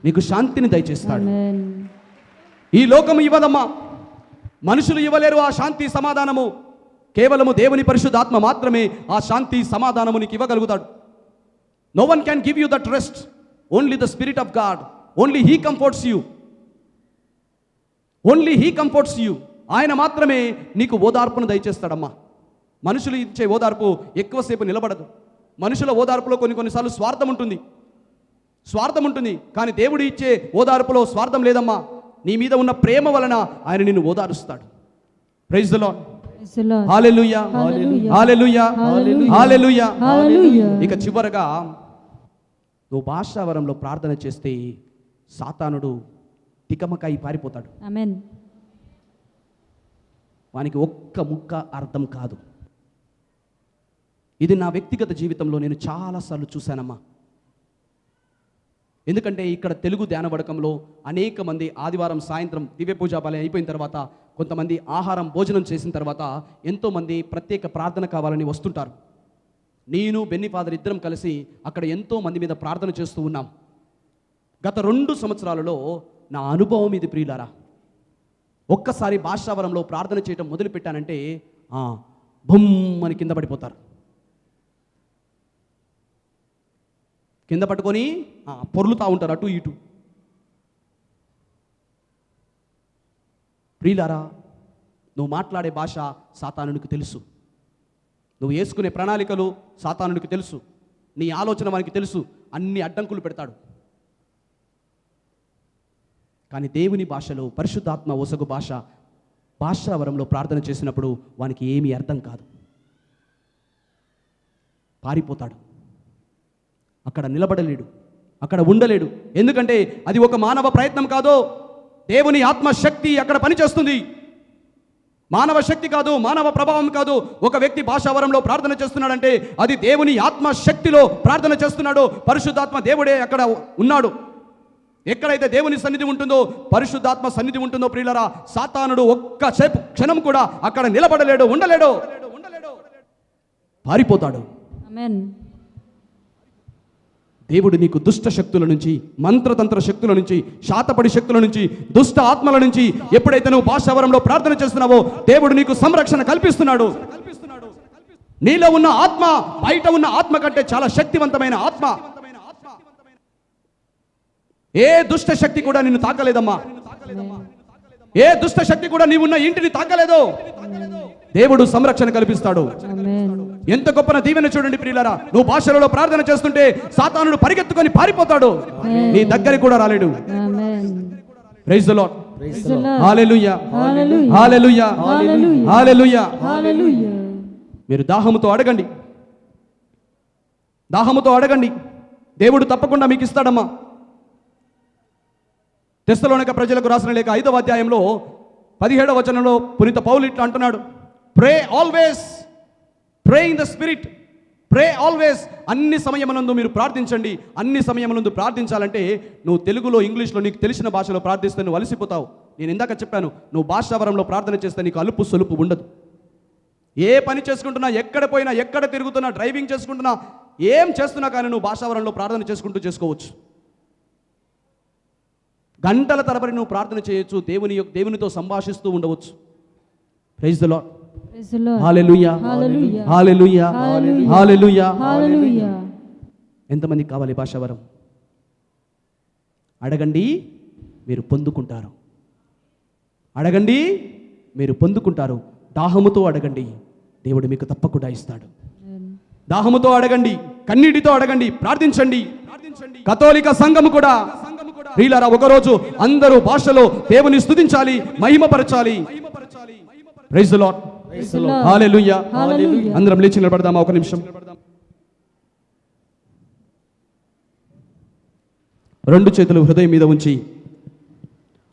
నీకు శాంతిని దయచేస్తాడు. ఈ లోకము ఇవ్వదమ్మా, మనుషులు ఇవ్వలేరు ఆ శాంతి సమాధానము. కేవలము దేవుని పరిశుద్ధాత్మ మాత్రమే ఆ శాంతి సమాధానము నీకు ఇవ్వగలుగుతాడు. No one can give you that rest, only the spirit of God. Only he comforts you, only he comforts you. ఆయన మాత్రమే నీకు ఓదార్పును దయచేస్తాడమ్మా. మనుషులు ఇచ్చే ఓదార్పు ఎక్కువసేపు నిలబడదు. మనుషుల ఓదార్పులో కొన్నిసార్లు స్వార్థం ఉంటుంది, కానీ దేవుడు ఇచ్చే ఓదార్పులో స్వార్థం లేదమ్మా. నీ మీద ఉన్న ప్రేమ వలన ఆయన నిన్ను ఓదారుస్తాడు. Praise the lord. Hallelujah, hallelujah, hallelujah. ఇక చివరగా నువ్వు భాషావరంలో ప్రార్థన చేస్తే సాతానుడు తికమకాయి పారిపోతాడు. ఆమేన్. వానికి ఒక్క ముక్క అర్థం కాదు. ఇది నా వ్యక్తిగత జీవితంలో నేను చాలాసార్లు చూశానమ్మా. ఎందుకంటే ఇక్కడ తెలుగు ధ్యాన వడకంలో అనేక మంది ఆదివారం సాయంత్రం దివ్య పూజా బలి అయిపోయిన తర్వాత, కొంతమంది ఆహారం భోజనం చేసిన తర్వాత ఎంతోమంది ప్రత్యేక ప్రార్థన కావాలని వస్తుంటారు. నేను బెన్నీ ఫాదర్ ఇద్దరం కలిసి అక్కడ ఎంతో మంది మీద ప్రార్థన చేస్తూ ఉన్నాం. గత 2 సంవత్సరాలలో నా అనుభవం ఇది ప్రియులారా. ఒక్కసారి భాషావరంలో ప్రార్థన చేయటం మొదలుపెట్టానంటే బొమ్మని కింద పడిపోతారు. కింద పట్టుకొని పొర్లుతూ ఉంటారు అటు ఇటు. ప్రియులారా, నువ్వు మాట్లాడే భాష సాతానునికి తెలుసు. నువ్వు వేసుకునే ప్రణాళికలు సాతానునికి తెలుసు. నీ ఆలోచన మనకి తెలుసు. అన్ని అడ్డంకులు పెడతాడు. కానీ దేవుని భాషలో, పరిశుద్ధాత్మ ఒసగు భాషావరంలో ప్రార్థన చేసినప్పుడు వానికి ఏమీ అర్థం కాదు. పారిపోతాడు. అక్కడ నిలబడలేడు, అక్కడ ఉండలేడు. ఎందుకంటే అది ఒక మానవ ప్రయత్నం కాదు, దేవుని ఆత్మశక్తి అక్కడ పనిచేస్తుంది. మానవ శక్తి కాదు, మానవ ప్రభావం కాదు. ఒక వ్యక్తి భాషావరంలో ప్రార్థన చేస్తున్నాడంటే అది దేవుని ఆత్మశక్తిలో ప్రార్థన చేస్తున్నాడు. పరిశుద్ధాత్మ దేవుడే అక్కడ ఉన్నాడు. ఎక్కడైతే దేవుని సన్నిధి ఉంటుందో, పరిశుద్ధాత్మ సన్నిధి ఉంటుందో ప్రియులరా, సాతానుడు ఒక్కసేపు క్షణం కూడా అక్కడ నిలబడలేడు, ఉండలేడు, పారిపోతాడు. ఆమేన్. దేవుడు నీకు దుష్ట శక్తుల నుంచి, మంత్రతంత్ర శక్తుల నుంచి, శాతపడి శక్తుల నుంచి, దుష్ట ఆత్మల నుంచి ఎప్పుడైతే నువ్వు భాషావరంలో ప్రార్థన చేస్తున్నావో దేవుడు నీకు సంరక్షణ కల్పిస్తున్నాడు. నీలో ఉన్న ఆత్మ బయట ఉన్న ఆత్మ కంటే చాలా శక్తివంతమైన ఆత్మ. ఏ దుష్ట శక్తి కూడా నిన్ను తాకలేదమ్మా. ఏ దుష్ట శక్తి కూడా నీవున్న ఇంటిని తాకలేదు. దేవుడు సంరక్షణ కల్పిస్తాడు. ఎంత గొప్ప దీవెన చూడండి ప్రియులారా. నువ్వు భాషలలో ప్రార్థన చేస్తుంటే సాతానుడు పరిగెత్తుకొని పారిపోతాడు, నీ దగ్గరికి కూడా రాలేడు. Praise the lord. Hallelujah, hallelujah, hallelujah. మీరు దాహముతో అడగండి, దాహముతో అడగండి, దేవుడు తప్పకుండా మీకు ఇస్తాడమ్మా. తెస్సలోనిక ప్రజలకు రాసిన లేఖ 5వ అధ్యాయంలో 17వ వచనంలో పునీత పౌలు ఇట్లా అంటున్నాడు, pray always, pray in the spirit, pray always. అన్ని సమయమునందు మీరు ప్రార్థించండి. అన్ని సమయమునందు ప్రార్థించాలంటే నువ్వు తెలుగులో, ఇంగ్లీష్లో, నీకు తెలిసిన భాషలో ప్రార్థిస్తే నువ్వు అలసిపోతావు. నేను ఇందాక చెప్పాను, నువ్వు భాషావరంలో ప్రార్థన చేస్తే నీకు అలుపు సొలుపు ఉండదు. ఏ పని చేసుకుంటున్నా, ఎక్కడ పోయినా, ఎక్కడ తిరుగుతున్నా, డ్రైవింగ్ చేసుకుంటున్నా, ఏం చేస్తున్నా కానీ నువ్వు భాషావరంలో ప్రార్థన చేసుకుంటూ చేసుకోవచ్చు. గంటల తరబడి నువ్వు ప్రార్థన చేయొచ్చు, దేవునితో సంభాషిస్తూ ఉండవచ్చు. Praise the Lord. Praise the Lord. హల్లెలూయా, Hallelujah. హల్లెలూయా, Hallelujah. హల్లెలూయా. Hallelujah. ఎంతమందికి కావాలి భాషావరం? అడగండి, మీరు పొందుకుంటారు. అడగండి, మీరు పొందుకుంటారు. దాహముతో అడగండి, దేవుడు మీకు తప్పకుండా ఇస్తాడు. దాహముతో అడగండి, కన్నీటితో అడగండి, ప్రార్థించండి. కథోలిక సంఘము కూడా ప్రియులారా, ఒకరోజు అందరూ భాషలో దేవుని స్తుతించాలి, మహిమపరచాలి. Praise the lord. Hallelujah. Hallelujah. అందరం లేచి నిలబడదామా ఒక నిమిషం? రెండు చేతులు హృదయం మీద ఉంచి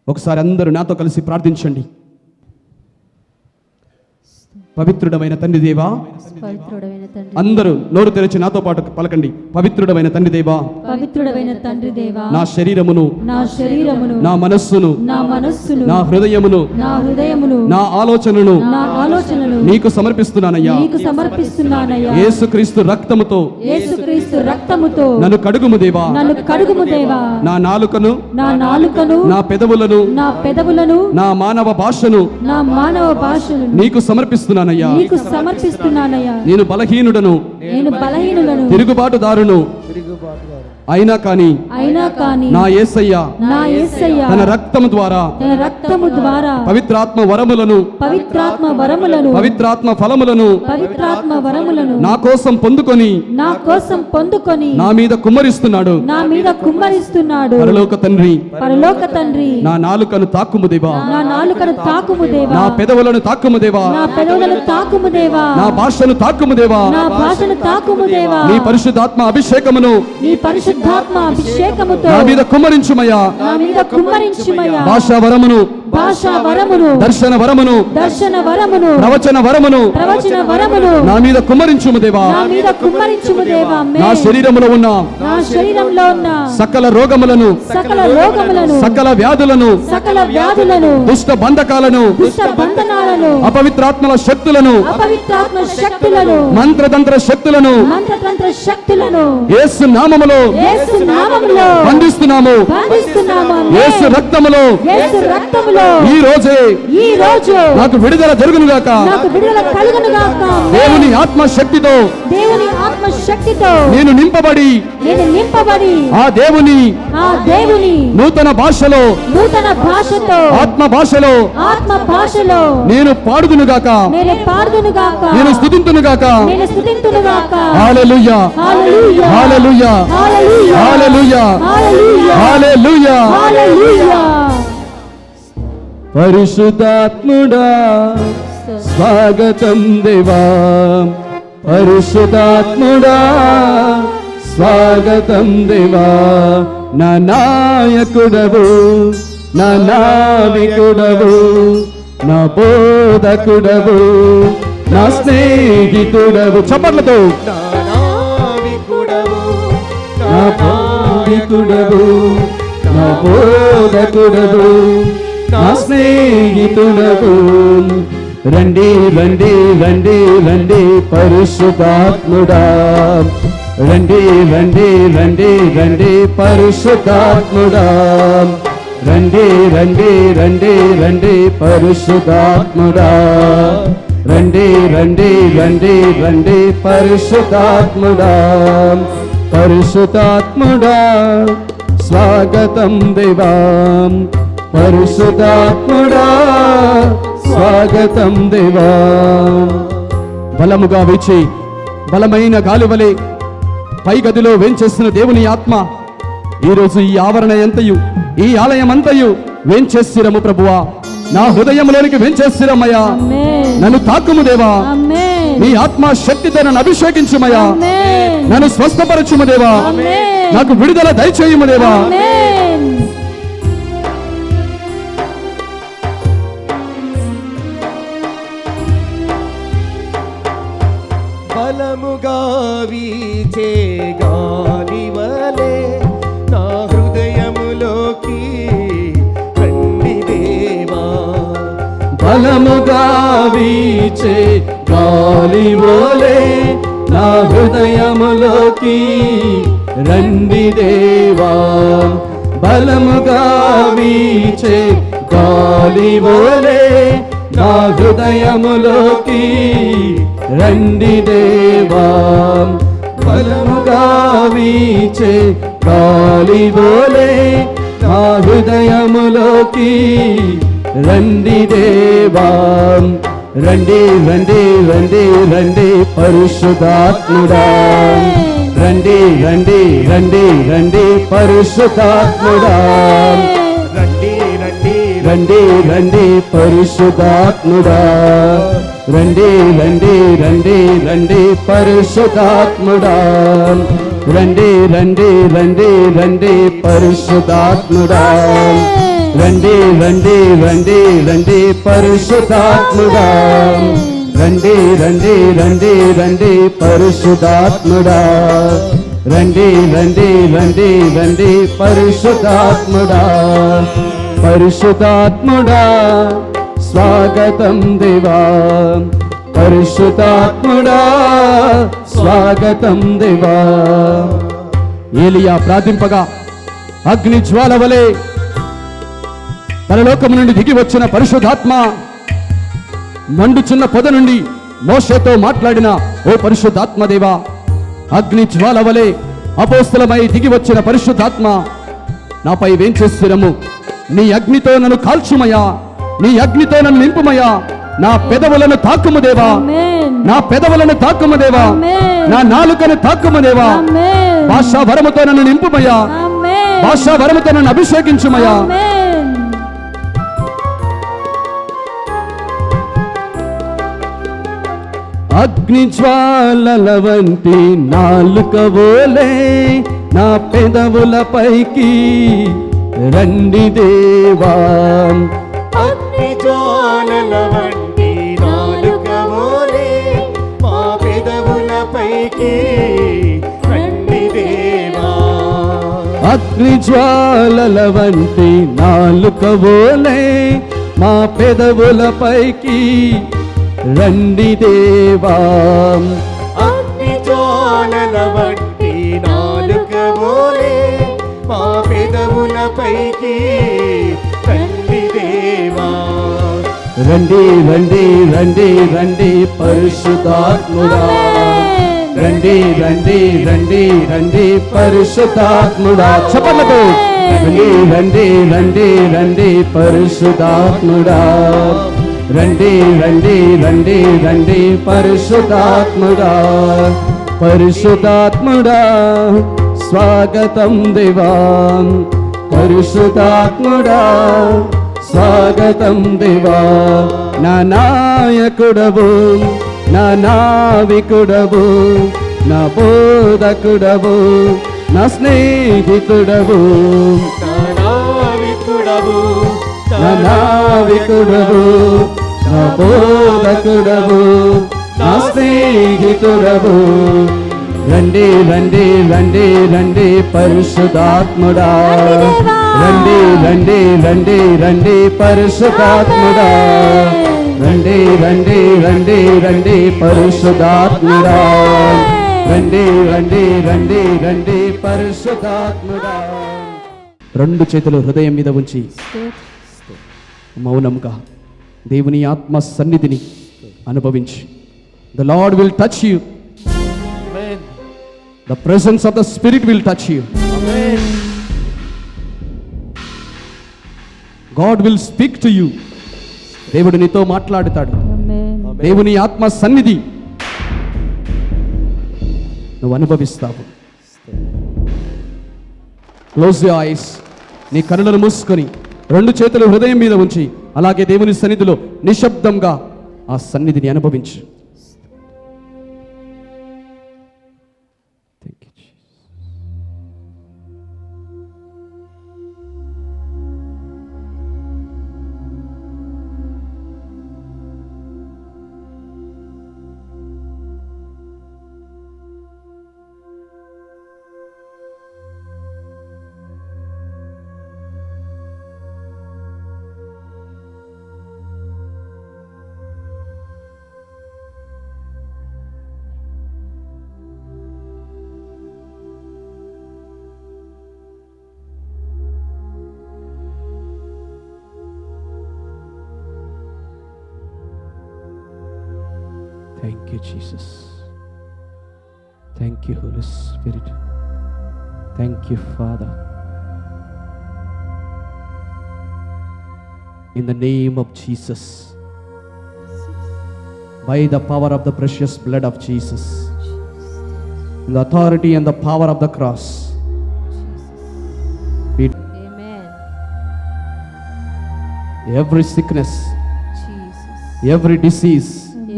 ఒకసారి అందరూ నాతో కలిసి ప్రార్థించండి. పవిత్రుడమైన తండ్రి దేవా, పవిత్రుడైన తండ్రి, అందరూ నోరు తెరిచి నాతో పాటు పలకండి. పవిత్రుడమైన తండ్రి దేవా, పవిత్రుడైన తండ్రి దేవా, నా శరీరమును, నా శరీరమును, నా మనస్సును, నా మనస్సును, నా హృదయమును, నా హృదయమును, నా ఆలోచనను నా ఆలోచనలు నీకు సమర్పిస్తున్నానయ్యా. నీకు సమర్పిస్తున్నానయ్యా. యేసుక్రీస్తు రక్తముతో యేసుక్రీస్తు రక్తముతో నన్ను కడుగుము దేవా. నన్ను కడుగుము దేవా. నా నాలుకను, నా నాలుకను, నా పెదవులను, నా పెదవులను, నా మానవ భాషను నా మానవ భాషను నీకు సమర్పిస్తున్నానయ్యా. నీకు సమర్పిస్తున్నానయ్యా. నేను బలహీనుడను, నేను బలహీనులను, తిరుగుబాటుదారును అయినా కానీ నా యేసయ్య నా యేసయ్య తన రక్తము ద్వారా, తన రక్తము ద్వారా పవిత్రాత్మ వరములను, పవిత్రాత్మ వరములను, పవిత్రాత్మ ఫలములను పవిత్రాత్మ వరములను నా కోసం పొందుకొని నా కోసం పొందుకొని నా మీద కుమ్మరిస్తున్నాడు. నా మీద కుమ్మరిస్తున్నాడు. పరలోక తండ్రి, పరలోక తండ్రి, నా నాలుకను తాకుము దేవా. నా నాలుకను తాకుము దేవా. నా పెదవులను తాకుము దేవా. నా పెదవులను తాకుము దేవా. నా భాషను తాకుము దేవా. నా భాషను తాకుము దేవా. నీ పరిశుద్ధాత్మ అభిషేకమును నీ పరిశుద్ధాత్మ అభిషేకముతో నా మీద కుమ్మరించుమయ్యా. నా మీద కుమ్మరించుమయ్యా. భాషా వరమును, భాషా వరమును, దర్శన వరమును, దర్శన వరమును, ప్రవచన వరమును ప్రవచన వరమును నా మీద కుమ్మరించుము దేవా. నా మీద కుమ్మరించుము దేవా. నా శరీరములో ఉన్న నా శరీరంలో ఉన్న సకల రోగములను, సకల రోగములను, సకల వ్యాధులను, సకల వ్యాధులను, దుష్ట బంధకాలను, దుష్ట బంధనాలను, అపవిత్రాత్మల శక్తులను, అపవిత్రాత్మ శక్తులను, మంత్రతంత్ర శక్తులను మంత్రతంత్ర శక్తులను యేసు నామములో యేసు నామములో బంధిస్తున్నాము. బంధిస్తున్నాము. యేసు రక్తములో యేసు రక్తములో ఈ రోజే ఈ రోజు నాకు విడుదల జరుగును గాక. నాకు విడుదల కలుగును గాక. దేవుని ఆత్మ శక్తితో దేవుని ఆత్మ శక్తితో నేను నింపబడి నేను నింపబడి ఆ దేవుని నూతన భాషలో, నూతన భాషతో, ఆత్మ భాషలో ఆత్మ భాషలో నేను పాడుదును గాక. నేను పాడుదును గాక. నేను స్తుతింతును గాక. నేను స్తుతింతును గాక. హల్లెలూయా, hallelujah, hallelujah, hallelujah, hallelujah, hallelujah, hallelujah. హల్లెలూయా. పరిశుద్ధాత్ముడా స్వాగతం దేవా. పరిశుద్ధాత్ముడా స్వాగతం దేవా. నా నాయకుడవు, నా నావికుడవు, నా బోధకుడవు, నా స్నేహితుడవు. చప్పట్లతో నా బోధకుడవు, నా బోధకుడవు, నా స్నేహితుడవు. రండి రండి రండి రండి పరిశుద్ధాత్ముడా. రండి రండి రండి రండి పరిశుద్ధాత్ముడా. రండి రండి రండి రండి పరిశుద్ధాత్ముడా. రండి రండి రండి రండి పరిశుద్ధాత్ముడా. పరిశుద్ధాత్ముడా స్వాగతం దేవా. పరిశుద్ధాత్ముడా స్వాగతం దేవా. బలముగా వీచి బలమైన గాలివలే పై గదిలో వేంచేస్తున్న దేవుని ఆత్మ ఈరోజు ఈ ఆవరణ ఎంతయు, ఈ ఆలయం అంతయు వేంచేస్తురము ప్రభువా. నా హృదయంలోనికి వేంచేస్తురమయ్యా. ఆమేన్. నన్ను తాకుము దేవా. ఆమేన్. నీ ఆత్మ శక్తితో నన్ను అభిషేకించుమయ్యా. ఆమేన్. నన్ను స్వస్థపరచుము దేవా. ఆమేన్. నాకు విడుదల దయచేయుము దేవా. ఆమేన్. బలముగా వీచే గాలివలే నా హృదయములోకి రండి దేవా. బలముగా వీచే గాలివలే నా హృదయములోకి రండి దేవా, బలముగా వీచే గాలి వలె నా హృదయములోకి రండి దేవా, బలముగా వీచే గాలి వలె నా హృదయములోకి రండి దేవా. రండి రండి రండి రండి పరిశుద్ధాత్ముడా, రండి రండి రండి రండి పరిశుద్ధాత్ముడా, రండి రండి రండి రండి పరిశుద్ధాత్ముడా, రండి రండి రండి రండి పరిశుద్ధాత్ముడా, రండి రండి రండి రండి పరిశుద్ధాత్ముడా, రండి రండి రండి రండి పరిశుద్ధాత్ముడా, రండి రండి రండి రండి పరిశుద్ధాత్ముడా, రండి రండి రండి రండి పరిశుద్ధాత్ముడా. పరిశుద్ధాత్ముడా స్వాగతం దేవా, పరిశుద్ధాత్ముడా స్వాగతం దేవా. ఏలియా ప్రార్థింపగా అగ్ని జ్వాల వలె పరలోకము నుండి దిగి వచ్చిన పరిశుద్ధాత్మ మండుచున్న పొద నుండి మోషేతో మాట్లాడిన ఓ పరిశుద్ధాత్మ దేవా, అగ్ని జ్వాల వలె అపోస్తలమై దిగి వచ్చిన పరిశుద్ధాత్మ నాపై వేంచేస్తురము. నీ అగ్నితో నన్ను కాల్చుమయ్యా, నీ అగ్నితో నన్ను నింపుమయ్యా, నా పెదవులను తాకుము దేవా, నా పెదవులను తాకుము దేవా, నా నాలుకను తాకుము దేవా, భాషా వరముతో నన్ను నింపుమయ్యా, భాషా వరముతో నన్ను అభిషేకించుమయ్యా. అగ్ని జ్వాలల వంటి నాలుకవోలే నా పెదవులపైకి రండి దేవా, అగ్ని జ్వాలల వంటి నాలుకవోలే మా పెదవులపైకి రండి దేవా, అగ్ని జ్వాలల వంటి నాలుకవోలే మా పెదవులపైకి రండి దేవా, అగ్ని జ్వాలల వంటి నాలుకవోలే మా పెదవులపైకి రండి దేవా. రండి రండి రండి రండి పరిశుద్ధాత్ముడా, రండి రండి రండి రండి పరిశుద్ధాత్ముడా. చెప్పండి, రండి రండి రండి రండి పరిశుద్ధాత్ముడా, రండి రండి రండి రండి పరిశుద్ధాత్ముడా. పరిశుద్ధాత్ముడా స్వాగతం దేవా, పరిశుద్ధాత్ముడా స్వాగతం దేవా. నా నాయకుడవు, నా నావికుడవు, నా బోధకుడవు, నా స్నేహితుడవు, నా నావికుడవు, నా నావికుడవు, నా బోధకుడవు, నా స్నేహితుడవు. రండి రండి రండి రండి పరిశుద్ధాత్ముడా, రండి రండి రండి రండి పరిశుద్ధాత్ముడా, రండి రండి రండి రండి పరిశుద్ధాత్ముడా, రండి రండి రండి రండి పరిశుద్ధాత్ముడా. రెండు చేతులు హృదయం మీద ఉంచి మౌనంగా దేవుని ఆత్మ సన్నిధిని అనుభవించి. The Lord will touch you. Amen. The presence of the Spirit will touch you. Amen. God will speak to you. దేవుడు నీతో మాట్లాడుతాడు. Amen. దేవుని ఆత్మ సన్నిధి నువ్వు అనుభవిస్తావు. Close your eyes. నీ కన్నులను మూసుకొని రెండు చేతులు హృదయం మీద ఉంచి అలాగే దేవుని సన్నిధిలో నిశ్శబ్దంగా ఆ సన్నిధిని అనుభవించు. Thank you, Jesus. Thank you, Holy Spirit. Thank you, Father. In the name of Jesus, by the power of the precious blood of Jesus, in the authority and the power of the cross, we Amen. every sickness, Jesus. every disease,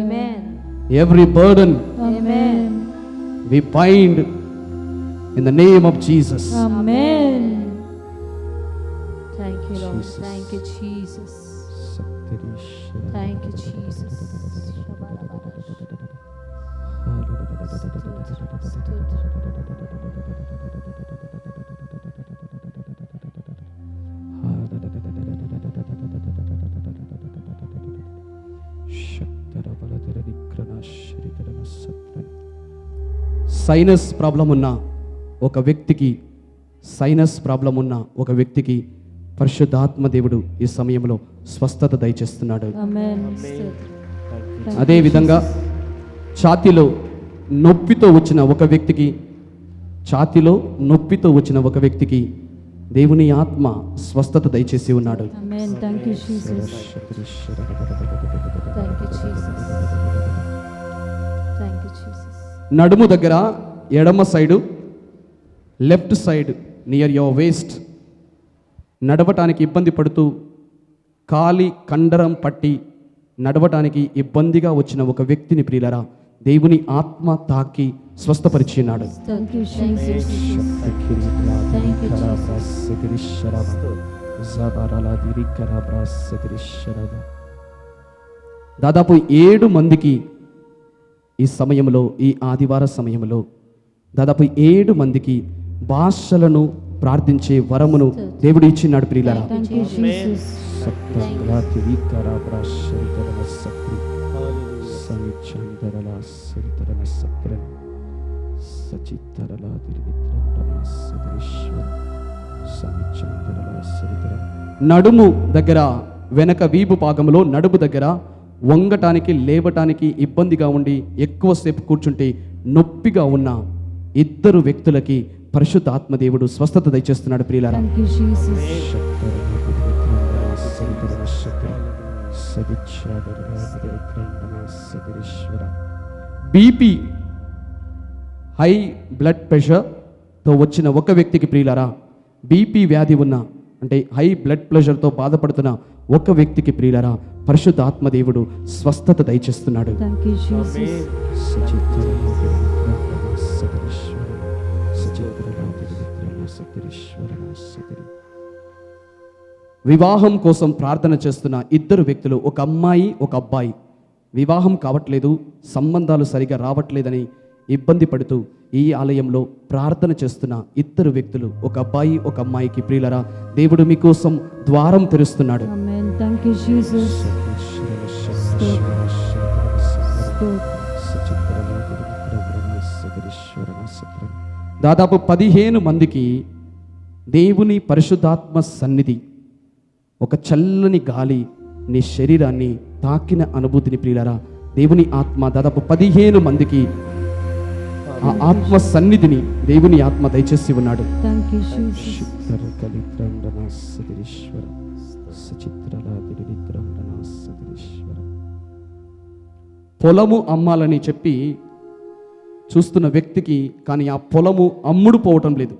Amen. every burden, Amen. we bind in the name of Jesus. Amen. Thank you, Lord. Jesus. Thank you, Jesus. Thank you, Jesus. Sinus problem ఉన్న ఒక వ్యక్తికి పరిశుద్ధాత్మ దేవుడు ఈ సమయంలో స్వస్థత దయచేస్తున్నాడు. Amen. అదే విధంగా ఛాతీలో నొప్పితో వచ్చిన ఒక వ్యక్తికి దేవుని ఆత్మ స్వస్థత దయచేసి ఉన్నాడు. Amen. Thank you, Jesus. Thank you, Jesus. Thank you, Jesus. నడుము దగ్గర ఎడమ side, left side near your waist నడవటానికి ఇబ్బంది పడుతూ కాలి కండరం పట్టి నడవటానికి ఇబ్బందిగా వచ్చిన ఒక వ్యక్తిని ప్రియులరా దేవుని ఆత్మ తాకి స్వస్థపరిచినాడు. Thank you, Jesus. Thank you, దాదాపు 7 మందికి ఈ సమయంలో, ఈ ఆదివార సమయంలో దాదాపు 7 మందికి భాషలను ప్రార్థించే వరమును దేవుడు ఇచ్చినాడు ప్రియులారా. Thank you, Jesus. నడుము దగ్గర, వెనక వీపు భాగంలో నడుము దగ్గర వంగటానికి లేవటానికి ఇబ్బందిగా ఉండి ఎక్కువసేపు కూర్చుంటే నొప్పిగా ఉన్న 2 వ్యక్తులకి పరిశుద్ధ ఆత్మదేవుడు స్వస్థత దయచేస్తున్నాడు ప్రియులారా. Thank you, Jesus. BP, high blood ప్రెషర్తో వచ్చిన ఒక వ్యక్తికి ప్రియులారా, బీపీ వ్యాధి ఉన్న అంటే హై బ్లడ్ ప్రెషర్తో బాధపడుతున్న ఒక వ్యక్తికి ప్రియులారా పరిశుద్ధ ఆత్మదేవుడు స్వస్థత దయచేస్తున్నాడు. Thank you, Jesus. వివాహం కోసం ప్రార్థన చేస్తున్న 2 వ్యక్తులు, ఒక అమ్మాయి ఒక అబ్బాయి, వివాహం కావట్లేదు, సంబంధాలు సరిగా రావట్లేదని ఇబ్బంది పడుతూ ఈ ఆలయంలో ప్రార్థన చేస్తున్న 2 వ్యక్తులు, ఒక అబ్బాయి ఒక అమ్మాయికి ప్రియులరా దేవుడు మీకోసం ద్వారం తెరుస్తున్నాడు. Amen. Thank you, Jesus. దాదాపు 15 మందికి దేవుని పరిశుద్ధాత్మ సన్నిధి, ఒక చల్లని గాలి నీ శరీరాన్ని తాకిన అనుభూతిని ప్రియులారా దేవుని ఆత్మ దాదాపు 15 మందికి ఆ ఆత్మ సన్నిధిని దేవుని ఆత్మ దయచేసి ఉన్నాడు. Thank you, Jesus. పొలము అమ్మాలని చెప్పి చూస్తున్న వ్యక్తికి కానీ ఆ పొలము అమ్ముడు పోవటం లేదు.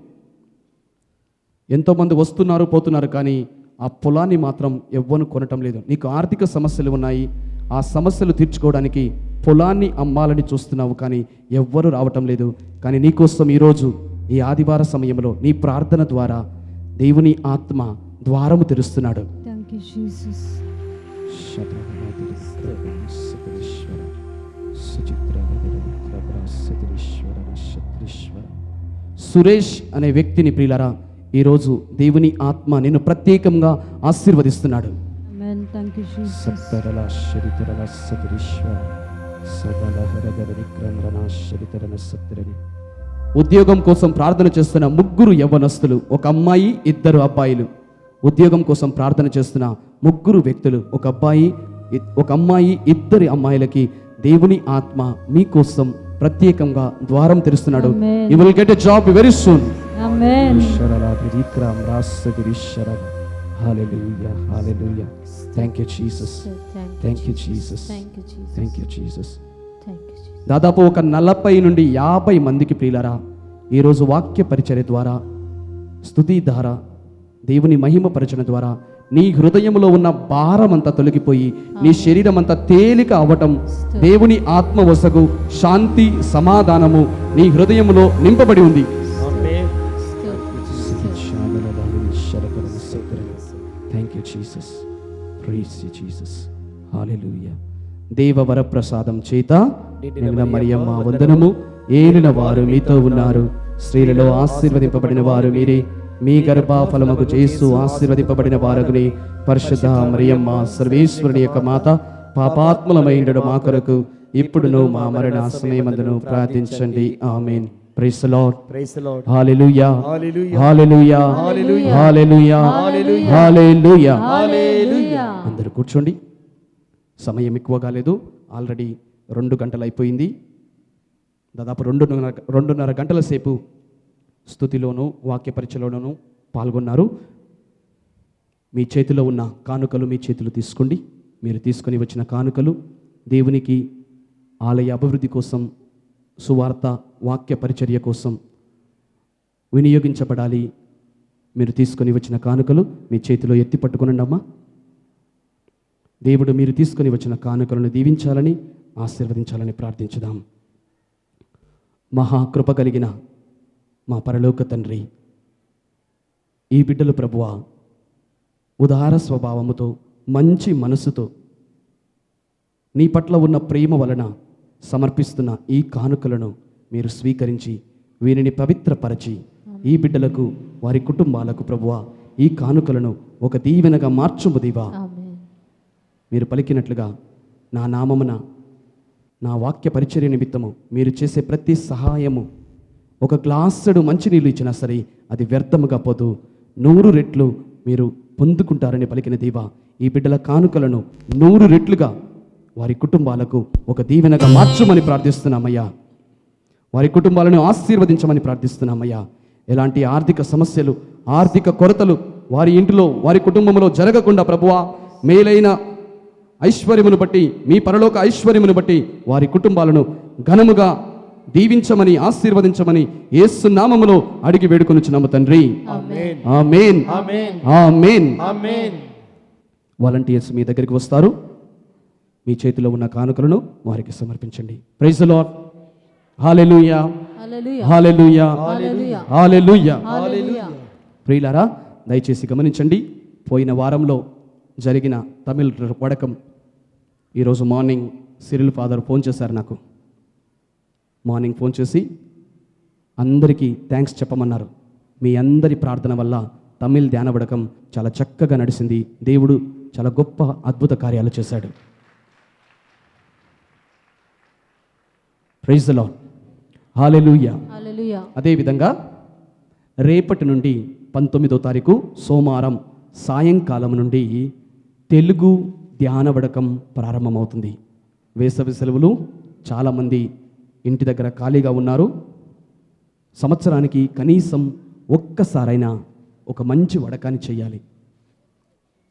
ఎంతోమంది వస్తున్నారు పోతున్నారు కానీ ఆ పొలాన్ని మాత్రం ఎవ్వరు కొనటం లేదు. నీకు ఆర్థిక సమస్యలు ఉన్నాయి, ఆ సమస్యలు తీర్చుకోవడానికి పొలాన్ని అమ్మాలని చూస్తున్నావు కానీ ఎవ్వరు రావటం లేదు. కానీ నీకోసం ఈరోజు ఈ ఆదివార సమయంలో నీ ప్రార్థన ద్వారా దేవుని ఆత్మ ద్వారము తెరుస్తున్నాడు. Thank you, Jesus. సురేష్ అనే వ్యక్తిని ప్రియులారా ఈరోజు దేవుని ఆత్మ నిన్ను ప్రత్యేకంగా ఆశీర్వదిస్తున్నాడు. Amen. Thank you, Jesus. ఉద్యోగం కోసం ప్రార్థన చేస్తున్న 3 యవ్వనస్తులు, ఒక అమ్మాయి 2 అబ్బాయిలు. ఉద్యోగం కోసం ప్రార్థన చేస్తున్న 3 వ్యక్తులు, ఒక అబ్బాయి ఒక అమ్మాయి, 2 అమ్మాయిలకి దేవుని ఆత్మ మీకోసం ప్రత్యేకంగా ద్వారం తెరుస్తున్నాడు. Amen. You will get a job very soon. Amen. Vikram Rasagirishwara. Hallelujah, hallelujah. Thank you Jesus, thank you Jesus, Thank you, Jesus. Thank you Jesus. Thank you, Jesus. దాదాపు ఒక 40 నుండి 50 మందికి ప్రియులారా ఈరోజు వాక్య పరిచర్య ద్వారా, స్తుతి ద్వారా, దేవుని మహిమ పరిచన ద్వారా నీ హృదయంలో ఉన్న భారమంతా తొలగిపోయి నీ శరీరం అంతా తేలిక అవ్వటం, దేవుని ఆత్మ వసగు శాంతి సమాధానము నీ హృదయంలో నింపబడి ఉంది. Amen. Thank you Jesus, praise you Jesus. Hallelujah. దేవ వరప్రసాదం చేత నిన్న మరియమ్మ వందనము. ఏలిన వారు మీతో ఉన్నారు, స్త్రీలలో ఆశీర్వదింపబడిన వారు మీరే, మీ గర్భఫలముకు యేసు ఆశీర్వదింపబడిన వారగుని. పరిశుద్ధ మరియమ్మ సర్వేశ్వరుని యొక్క మాత, పాపాత్ములమైండు మా కొరకు ఇప్పుడును మా మరణ సమయమందును ప్రార్థించండి. Amen. Praise the Lord. Praise the lord. Hallelujah, hallelujah. Hallelujah, hallelujah. Hallelujah, hallelujah. Hallelujah. అందరూ కూర్చోండి. సమయం ఎక్కువ కాలేదు, ఆల్రెడీ 2 గంటలు అయిపోయింది. దాదాపు 2.5 గంటల సేపు స్తుతిలోను వాక్య పరిచయలోనూ పాల్గొన్నారు. మీ చేతిలో ఉన్న కానుకలు మీ చేతులు తీసుకోండి. మీరు తీసుకొని వచ్చిన కానుకలు దేవునికి ఆలయ అభివృద్ధి కోసం, సువార్త వాక్య పరిచర్య కోసం వినియోగించబడాలి. మీరు తీసుకొని వచ్చిన కానుకలు మీ చేతిలో ఎత్తి పట్టుకునండి అమ్మా. దేవుడు మీరు తీసుకొని వచ్చిన కానుకలను దీవించాలని, ఆశీర్వదించాలని ప్రార్థించుదాం. మహాకృప కలిగిన మా పరలోక తండ్రి, ఈ బిడ్డలు ప్రభువా ఉదార స్వభావముతో, మంచి మనసుతో, నీ పట్ల ఉన్న ప్రేమ వలన సమర్పిస్తున్న ఈ కానుకలను మీరు స్వీకరించి వీరిని పవిత్రపరచి ఈ బిడ్డలకు వారి కుటుంబాలకు ప్రభువా ఈ కానుకలను ఒక దీవెనగా మార్చుము దేవా. Amen. మీరు పలికినట్లుగా నా నామమున, నా వాక్య పరిచర్య నిమిత్తము మీరు చేసే ప్రతి సహాయము, ఒక గ్లాసుడు మంచినీళ్ళు ఇచ్చినా సరే అది వ్యర్థముగా పోదు, 100 రెట్లు మీరు పొందుకుంటారని పలికిన దేవా, ఈ బిడ్డల కానుకలను 100 రెట్లుగా వారి కుటుంబాలకు ఒక దీవెనగా మార్చమని ప్రార్థిస్తున్నామయ్యా. వారి కుటుంబాలను ఆశీర్వదించమని ప్రార్థిస్తున్నామయ్యా. ఎలాంటి ఆర్థిక సమస్యలు, ఆర్థిక కొరతలు వారి ఇంటిలో, వారి కుటుంబంలో జరగకుండా ప్రభువా మేలైన ఐశ్వర్యమును బట్టి, మీ పరలోక ఐశ్వర్యమును బట్టి వారి కుటుంబాలను ఘనముగా దీవించమని, ఆశీర్వదించమని యేసు నామములో అడిగి వేడుకొనుచున్నాము తండ్రి. ఆమేన్. ఆమేన్, ఆమేన్. ఆమేన్. ఆమేన్. వాలంటీర్స్ మీ దగ్గరికి వస్తారు. మీ చేతిలో ఉన్న కానుకలను వారికి సమర్పించండి. Praise the lord. Hallelujah, Hallelujah. Hallelujah, Hallelujah. Hallelujah. Hallelujah. ప్రియులారా, దయచేసి గమనించండి. పోయిన వారంలో జరిగిన తమిళ్ వడకం ఈరోజు మార్నింగ్ సిరిల్ ఫాదర్ ఫోన్ చేశారు నాకు. మార్నింగ్ ఫోన్ చేసి అందరికీ థ్యాంక్స్ చెప్పమన్నారు. మీ అందరి ప్రార్థన వల్ల తమిళ్ ధ్యాన వడకం చాలా చక్కగా నడిచింది. దేవుడు చాలా గొప్ప అద్భుత కార్యాలు చేశాడు. Praise the lord. Hallelujah. Hallelujah. అదేవిధంగా రేపటి నుండి 19వ తారీఖు సోమవారం సాయంకాలం నుండి తెలుగు ధ్యాన వడకం ప్రారంభమవుతుంది. వేసవి సెలవులు, చాలామంది ఇంటి దగ్గర ఖాళీగా ఉన్నారు. సంవత్సరానికి కనీసం ఒక్కసారైనా ఒక మంచి వడకాన్ని చేయాలి.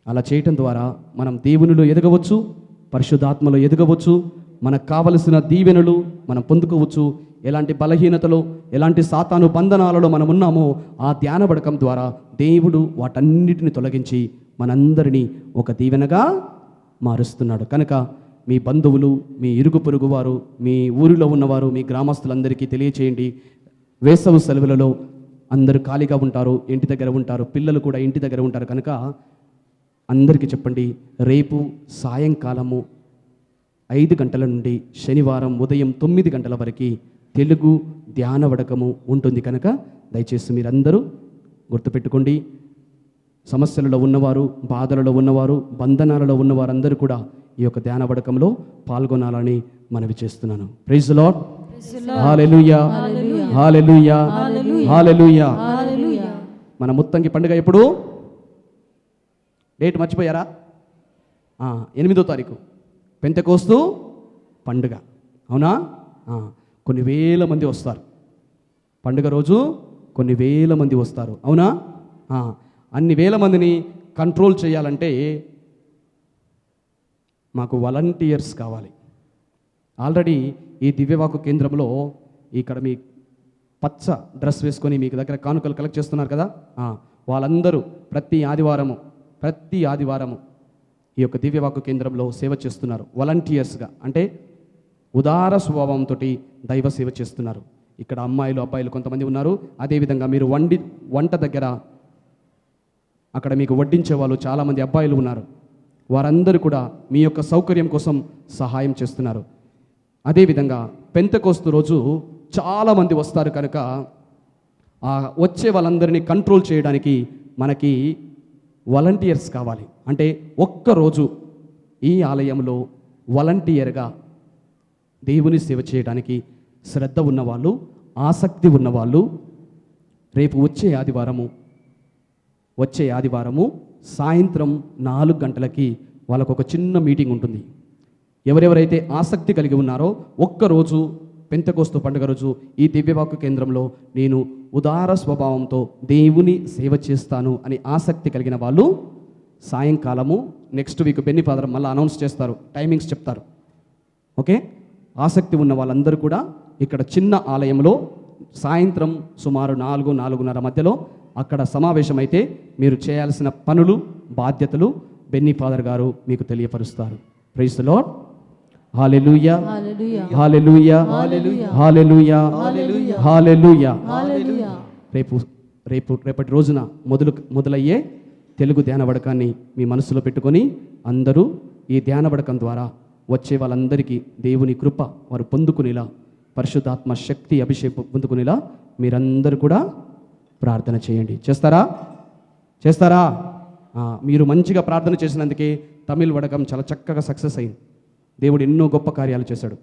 అలా చేయటం ద్వారా మనం దేవునిలో ఎదగవచ్చు, పరిశుద్ధాత్మలో ఎదగవచ్చు, మనకు కావలసిన దీవెనలు మనం పొందుకోవచ్చు. ఎలాంటి బలహీనతలో, ఎలాంటి సాతాను బంధనాలలో మనం ఉన్నామో ఆ ధ్యాన వడకం ద్వారా దేవుడు వాటన్నిటిని తొలగించి మనందరినీ ఒక దీవెనగా మారుస్తున్నాడు. కనుక మీ బంధువులు, మీ ఇరుగు పొరుగు వారు, మీ ఊరిలో ఉన్నవారు, మీ గ్రామస్తులందరికీ తెలియచేయండి. వేసవి సెలవులలో అందరూ ఖాళీగా ఉంటారు, ఇంటి దగ్గర ఉంటారు, పిల్లలు కూడా ఇంటి దగ్గర ఉంటారు. కనుక అందరికీ చెప్పండి, రేపు సాయంకాలము 5 గంటల నుండి శనివారం ఉదయం 9 గంటల వరకు తెలుగు ధ్యాన వడకము ఉంటుంది. కనుక దయచేసి మీరందరూ గుర్తుపెట్టుకోండి. సమస్యలలో ఉన్నవారు, బాధలలో ఉన్నవారు, బంధనాలలో ఉన్నవారందరూ కూడా ఈ యొక్క ధ్యాన వడకంలో పాల్గొనాలని మనవి చేస్తున్నాను. Praise the lord. Hallelujah, hallelujah, hallelujah. Hallelujah. మన ముత్తంగి పండుగ ఎప్పుడు? డేట్ మర్చిపోయారా? 8వ తారీఖు పెంతెకోస్తు పండుగ. అవునా? కొన్ని వేల మంది వస్తారు పండుగ రోజు, కొన్ని వేల మంది వస్తారు. అవునా? అన్ని వేల మందిని కంట్రోల్ చేయాలంటే మాకు వాలంటీర్స్ కావాలి. ఆల్రెడీ ఈ దివ్యవాకు కేంద్రంలో ఇక్కడ మీ పచ్చ డ్రెస్ వేసుకొని మీకు దగ్గర కానుకలు కలెక్ట్ చేస్తున్నారు కదా, వాళ్ళందరూ ప్రతి ఆదివారము ఈ యొక్క దివ్యవాకు కేంద్రంలో సేవ చేస్తున్నారు. వాలంటీర్స్గా, అంటే ఉదార స్వభావంతో దైవ సేవ చేస్తున్నారు. ఇక్కడ అమ్మాయిలు అబ్బాయిలు కొంతమంది ఉన్నారు. అదేవిధంగా మీరు వంట దగ్గర అక్కడ మీకు వడ్డించే వాళ్ళు చాలామంది అబ్బాయిలు ఉన్నారు. వారందరూ కూడా మీ యొక్క సౌకర్యం కోసం సహాయం చేస్తున్నారు. అదేవిధంగా పెంతెకోస్తు రోజు చాలామంది వస్తారు కనుక వచ్చే వాళ్ళందరినీ కంట్రోల్ చేయడానికి మనకి వాలంటీర్స్ కావాలి. అంటే ఒక్కరోజు ఈ ఆలయంలో వాలంటీర్గా దేవుని సేవ చేయడానికి శ్రద్ధ ఉన్నవాళ్ళు, ఆసక్తి ఉన్నవాళ్ళు రేపు వచ్చే ఆదివారము సాయంత్రం 4 గంటలకి వాళ్ళకు ఒక చిన్న మీటింగ్ ఉంటుంది. ఎవరెవరైతే ఆసక్తి కలిగి ఉన్నారో ఒక్కరోజు పెంతెకోస్తు పండుగ రోజు ఈ దివ్యవాక్కు కేంద్రంలో నేను ఉదార స్వభావంతో దేవుని సేవ చేస్తాను అని ఆసక్తి కలిగిన వాళ్ళు సాయంకాలము నెక్స్ట్ వీక్ బెన్నీ ఫాదర్ మళ్ళీ అనౌన్స్ చేస్తారు, టైమింగ్స్ చెప్తారు. ఓకే, ఆసక్తి ఉన్న వాళ్ళందరూ కూడా ఇక్కడ చిన్న ఆలయంలో సాయంత్రం సుమారు 4-4:30 మధ్యలో అక్కడ సమావేశమైతే మీరు చేయాల్సిన పనులు, బాధ్యతలు బెన్నీ ఫాదర్ గారు మీకు తెలియపరుస్తారు. Praise the lord. Hallelujah, hallelujah, hallelujah, hallelujah. రేపటి రోజున మొదలయ్యే తెలుగు ధ్యాన వడకాన్ని మీ మనసులో పెట్టుకొని అందరూ ఈ ధ్యాన వడకం ద్వారా వచ్చే వాళ్ళందరికీ దేవుని కృప వారు పొందుకునేలా, పరిశుద్ధాత్మ శక్తి అభిషేకం పొందుకునేలా మీరందరూ కూడా ప్రార్థన చేయండి. చేస్తారా? మీరు మంచిగా ప్రార్థన చేసినందుకే తమిళ్ వడకం చాలా చక్కగా సక్సెస్ అయింది. దేవుడు ఎన్నో గొప్ప కార్యాలు చేశాడు.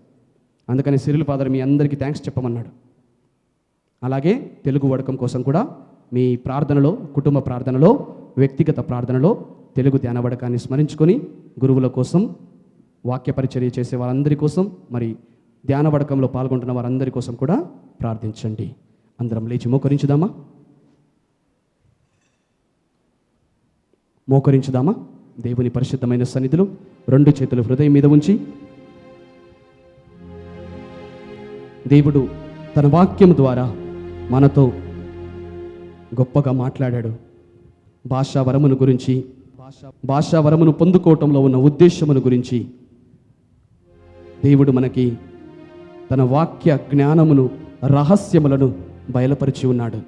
అందుకని సిరిల్ ఫాదర్ మీ అందరికీ థ్యాంక్స్ చెప్పమన్నాడు. అలాగే తెలుగు వడకం కోసం కూడా మీ ప్రార్థనలో, కుటుంబ ప్రార్థనలో, వ్యక్తిగత ప్రార్థనలో తెలుగు ధ్యాన వడకాన్ని స్మరించుకొని గురువుల కోసం, వాక్య పరిచర్య చేసే వారందరి కోసం, మరి ధ్యాన వడకంలో పాల్గొంటున్న వారందరి కోసం కూడా ప్రార్థించండి. అందరం లేచి మోకరించుదామా దేవుని పరిశుద్ధమైన సన్నిధిలో 2 చేతులు హృదయం మీద ఉంచి, దేవుడు తన వాక్యం ద్వారా మనతో గొప్పగా మాట్లాడాడు. భాషావరమును గురించి, భాషావరమును పొందుకోవటంలో ఉన్న ఉద్దేశమును గురించి దేవుడు మనకి తన వాక్య జ్ఞానమును, రహస్యములను బయలుపరిచి ఉన్నాడు.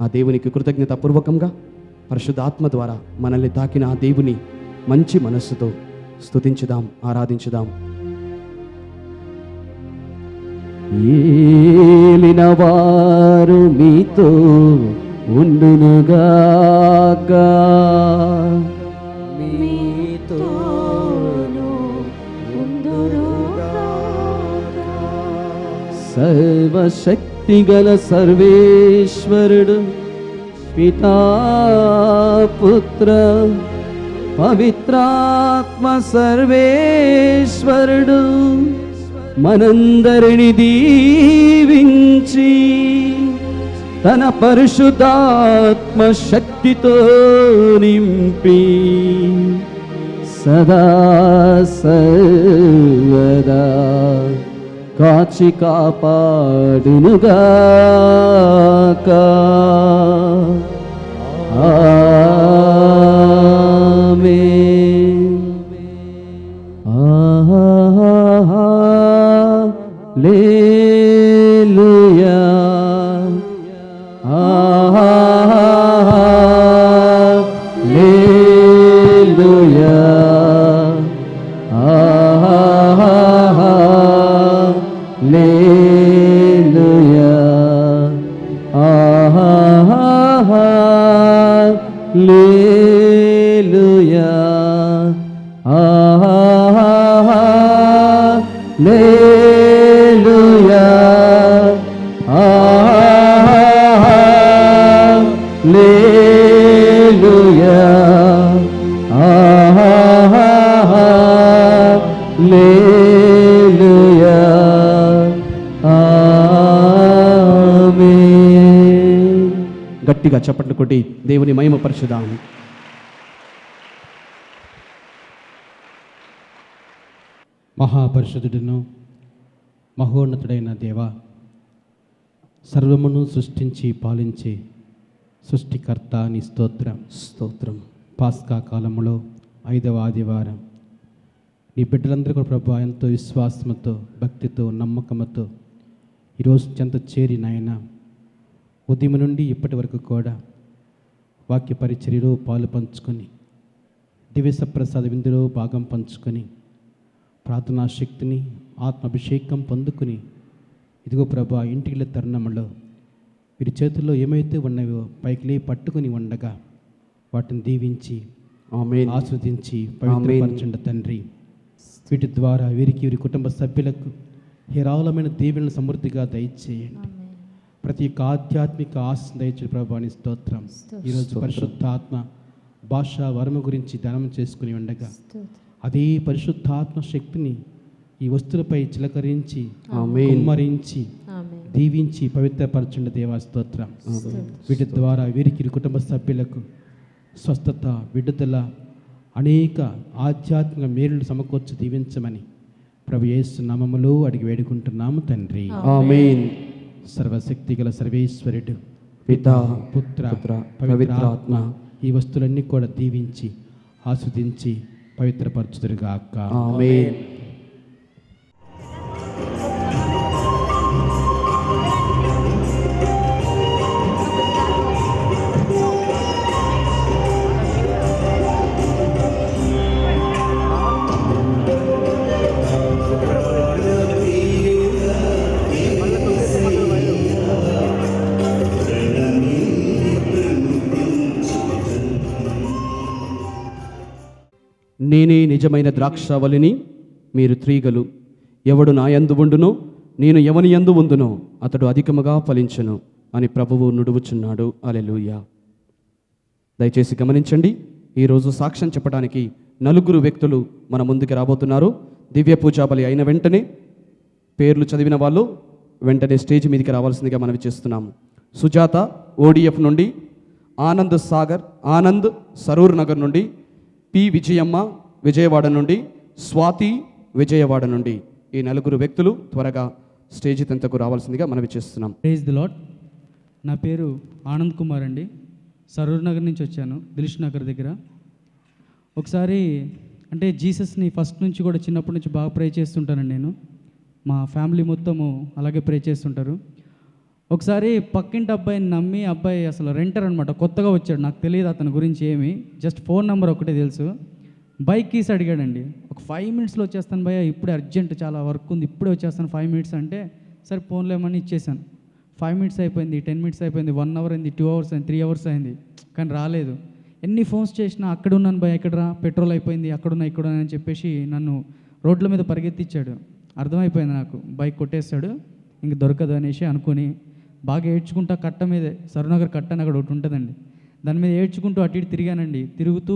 ఆ దేవునికి కృతజ్ఞతాపూర్వకంగా పరిశుద్ధాత్మ ద్వారా మనల్ని తాకిన ఆ దేవుని మంచి మనస్సుతో స్తుతించుదాం, ఆరాధించుదాం. ఏలినవారు మీతో ఉండునుగాక, సర్వశక్తిగల సర్వేశ్వరుడు పితా, పుత్ర, పవిత్రాత్మ సర్వేశ్వరుడు మనందరిని దీవించి తన పరిశుద్ధాత్మ శక్తితో నింపి సదా సర్వదా కాచి కాపాడునుగాక. ఆమేన్. హల్లెలూయా, hallelujah, hallelujah, hallelujah, hallelujah, hallelujah, హల్లెలూయా. గట్టిగా చప్పట్లు కొట్టి దేవుని మహిమపరచుదాం. మహాపరిశుద్ధుడును మహోన్నతుడైన దేవ, సర్వమును సృష్టించి పాలించే సృష్టికర్త నీ స్తోత్రం. స్తోత్రం. పాస్కా కాలంలో 5వ ఆదివారం నీ బిడ్డలందరూ కూడా ప్రభు ఎంతో విశ్వాసంతో, భక్తితో, నమ్మకంతో ఈరోజు చెంత చేరి నాయన ఉదయం నుండి ఇప్పటి వరకు కూడా వాక్య పరిచర్యలో పాలు పంచుకొని, దివ్యసప్రసాద విందులో భాగం పంచుకొని, ప్రార్థనా శక్తిని, ఆత్మాభిషేకం పొందుకుని ఇదిగో ప్రభా ఇంటికి వెళ్ళే తరుణంలో వీరి చేతుల్లో ఏమైతే ఉన్నాయో పైకి పట్టుకుని ఉండగా వాటిని దీవించి ఆమేన్. ఆస్వాదించి పవిత్రపరచండి తండ్రి. వీటి ద్వారా వీరికి వీరి కుటుంబ సభ్యులకు హేరాళమైన దీవెనలు సమృద్ధిగా దయచేయండి. ప్రతి ఒక్క ఆధ్యాత్మిక ఆశను దయచేయండి ప్రభా నీ స్తోత్రం. ఈరోజు పరిశుద్ధాత్మ భాషా వరము గురించి ధ్యానం చేసుకుని ఉండగా అదే పరిశుద్ధాత్మ శక్తిని ఈ వస్తువులపై చిలకరించి, కుమ్మరించి, దీవించి పవిత్రపరచండి దేవా స్తోత్రం. వీటి ద్వారా వీరికి కుటుంబ సభ్యులకు స్వస్థత, విడుదల, అనేక ఆధ్యాత్మిక మేలులు సమకూర్చి దీవించమని ప్రభు యేసు నామములో అడిగి వేడుకుంటున్నాము తండ్రి. ఆమేన్. సర్వశక్తి గల సర్వేశ్వరుడు పితా, పుత్ర, పుత్ర, పవిత్రాత్మ ఈ వస్తువులన్నీ కూడా దీవించి ఆస్వాదించి పవిత్రపరచుదురుగాక. ఆమేన్. నేనే నిజమైన ద్రాక్షావళిని, మీరు త్రీగలు. ఎవడు నా యందు ఉండునో, నేను ఎవని యందు ఉందునో అతడు అధికముగా ఫలించును అని ప్రభువు నుడువుచున్నాడు. హల్లెలూయా. దయచేసి గమనించండి, ఈరోజు సాక్ష్యం చెప్పడానికి 4 వ్యక్తులు మన ముందుకు రాబోతున్నారు. దివ్య పూజాబలి అయిన వెంటనే పేర్లు చదివిన వాళ్ళు వెంటనే స్టేజ్ మీదకి రావాల్సిందిగా మనవి చేస్తున్నాము. సుజాత ఓడిఎఫ్ నుండి, ఆనంద్ సాగర్, ఆనంద్ సరూర్ నగర్ నుండి, పి విజయమ్మ విజయవాడ నుండి, స్వాతి విజయవాడ నుండి, ఈ 4 వ్యక్తులు త్వరగా స్టేజ్ తెంతకు రావాల్సిందిగా మనవి చేస్తున్నాం. Praise the lord. నా పేరు ఆనంద్ కుమార్ అండి. సరూర్ నగర్ నుంచి వచ్చాను, దిల్ష్ నగర్ దగ్గర. ఒకసారి అంటే జీసస్ని ఫస్ట్ నుంచి కూడా చిన్నప్పటి నుంచి బాగా ప్రే చేస్తుంటానండి నేను. మా ఫ్యామిలీ మొత్తము అలాగే ప్రే చేస్తుంటారు. ఒకసారి పక్కింటి అబ్బాయిని నమ్మి, అబ్బాయి అసలు రెంటర్ అనమాట, కొత్తగా వచ్చాడు, నాకు తెలియదు అతని గురించి ఏమి, జస్ట్ ఫోన్ నెంబర్ ఒకటే తెలుసు. బైక్ కీస్ అడిగాడండి. ఒక 5 మినిట్స్లో వచ్చేస్తాను భయ్యా, ఇప్పుడే అర్జెంట్, చాలా వర్క్ ఉంది, ఇప్పుడే వచ్చేస్తాను 5 మినిట్స్ అంటే సరే ఫోన్లో ఏమని ఇచ్చేసాను. 5 మినిట్స్ అయిపోయింది, 10 మినిట్స్ అయిపోయింది, 1 అవర్ అయింది, 2 అవర్స్ అయింది, 3 అవర్స్ అయింది, కానీ రాలేదు. ఎన్ని ఫోన్స్ చేసినా అక్కడ ఉన్నాను భయ్యా, ఇక్కడ రా, పెట్రోల్ అయిపోయింది, అక్కడున్నా ఇక్కడున్నా అని చెప్పేసి నన్ను రోడ్ల మీద పరిగెత్తిచ్చాడు. అర్థమైపోయింది నాకు, బైక్ కొట్టేస్తాడు, ఇంక దొరకదు అనేసి అనుకుని బాగా ఏడ్చుకుంటా కట్ట మీదే, సరునగర్ కట్ట అని అక్కడ ఒకటి ఉంటుందండి, దాని మీద ఏడ్చుకుంటూ అటు ఇటు తిరిగానండి. తిరుగుతూ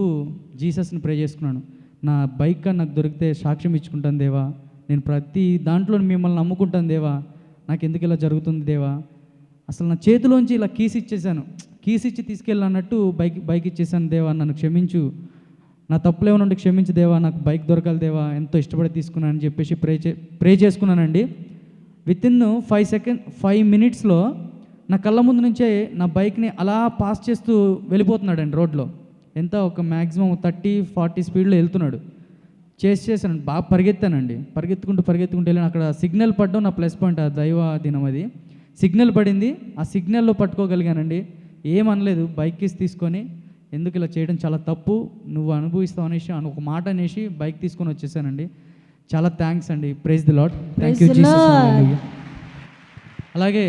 జీసస్ని ప్రే చేసుకున్నాను. నా బైక్ కానీ నాకు దొరికితే సాక్ష్యం ఇచ్చుకుంటాను దేవా, నేను ప్రతి దాంట్లో మిమ్మల్ని నమ్ముకుంటాను దేవా, నాకు ఎందుకు ఇలా జరుగుతుంది దేవా, అసలు నా చేతిలోంచి ఇలా కీస్ ఇచ్చేసాను, కీస్ ఇచ్చి తీసుకెళ్ళన్నట్టు బైక్ ఇచ్చేసాను దేవా, నన్ను క్షమించు, నా తప్పులు ఏమైనా ఉంటే క్షమించు దేవా, నాకు బైక్ దొరకాలి దేవా, ఎంతో ఇష్టపడి తీసుకున్నాను అని చెప్పేసి ప్రే చేసుకున్నానండి. వితిన్ 5 మినిట్స్లో నా కళ్ళ ముందు నుంచే నా బైక్ని అలా పాస్ చేస్తూ వెళ్ళిపోతున్నాడండి రోడ్లో. ఎంత ఒక మ్యాక్సిమం 30-40 స్పీడ్లో వెళ్తున్నాడు. చేశాను, బాగా పరిగెత్తానండి. పరిగెత్తుకుంటూ వెళ్ళాను. అక్కడ సిగ్నల్ పడడం నా ప్లస్ పాయింట్, ఆ దైవ దినం అది. సిగ్నల్ పడింది, ఆ సిగ్నల్లో పట్టుకోగలిగానండి. ఏమనలేదు, బైక్ కీస్ తీసుకొని ఎందుకు ఇలా చేయడం చాలా తప్పు, నువ్వు అనుభవిస్తావు అనేసి ఒక మాట అనేసి బైక్ తీసుకొని వచ్చేసానండి. చాలా థ్యాంక్స్ అండి. Praise the lord. Thank you Jesus. అలాగే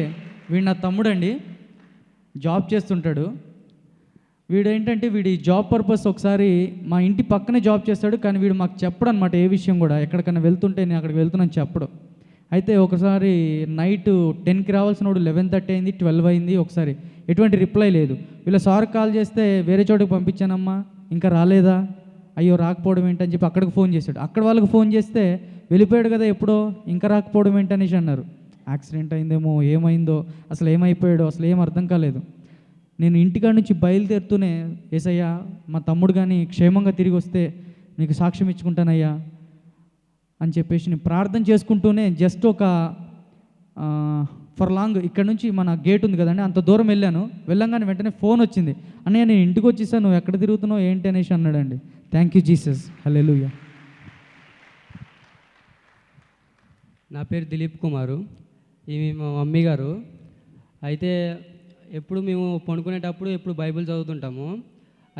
వీడు నా తమ్ముడండి, జాబ్ చేస్తుంటాడు. వీడు ఏంటంటే వీడి జాబ్ పర్పస్ ఒకసారి మా ఇంటి పక్కనే జాబ్ చేస్తాడు, కానీ వీడు మాకు చెప్పడు అనమాట ఏ విషయం కూడా. ఎక్కడికైనా వెళ్తుంటే నేను అక్కడికి వెళ్తున్నాను చెప్పడు. అయితే ఒకసారి నైట్ 10కి రావాల్సిన వాడు 11:30 అయింది, 12 అయింది. ఒకసారి ఎటువంటి రిప్లై లేదు. వీళ్ళ సార్ కాల్ చేస్తే వేరే చోటుకి పంపించానమ్మా, ఇంకా రాలేదా, అయ్యో రాకపోవడం ఏంటని చెప్పి అక్కడికి ఫోన్ చేశాడు. అక్కడ వాళ్ళకి ఫోన్ చేస్తే వెళ్ళిపోయాడు కదా ఎప్పుడో, ఇంకా రాకపోవడం ఏంటనేసి అన్నారు. యాక్సిడెంట్ అయిందేమో, ఏమైందో, అసలు ఏమైపోయాడో, అసలు ఏం అర్థం కాలేదు. నేను ఇంటికాడ నుంచి బయలుదేరుతూనే ఏసయ్యా మా తమ్ముడు కానీ క్షేమంగా తిరిగి వస్తే నీకు సాక్ష్యం ఇచ్చుకుంటానయ్యా అని చెప్పేసి నేను ప్రార్థన చేసుకుంటూనే జస్ట్ ఒక ఫర్ లాంగ్ ఇక్కడ నుంచి మన గేట్ ఉంది కదండి, అంత దూరం వెళ్ళంగానే వెంటనే ఫోన్ వచ్చింది, అన్నయ్య నేను ఇంటికి వచ్చేసాను, నువ్వు ఎక్కడ తిరుగుతున్నావు ఏంటి అనేసి అన్నాడండి. Thank you Jesus, hallelujah. నా పేరు దిలీప్ కుమారు, ఈమె మా మమ్మీ గారు. అయితే ఎప్పుడు మేము పడుకునేటప్పుడు ఎప్పుడు బైబిల్ చదువుతుంటాము.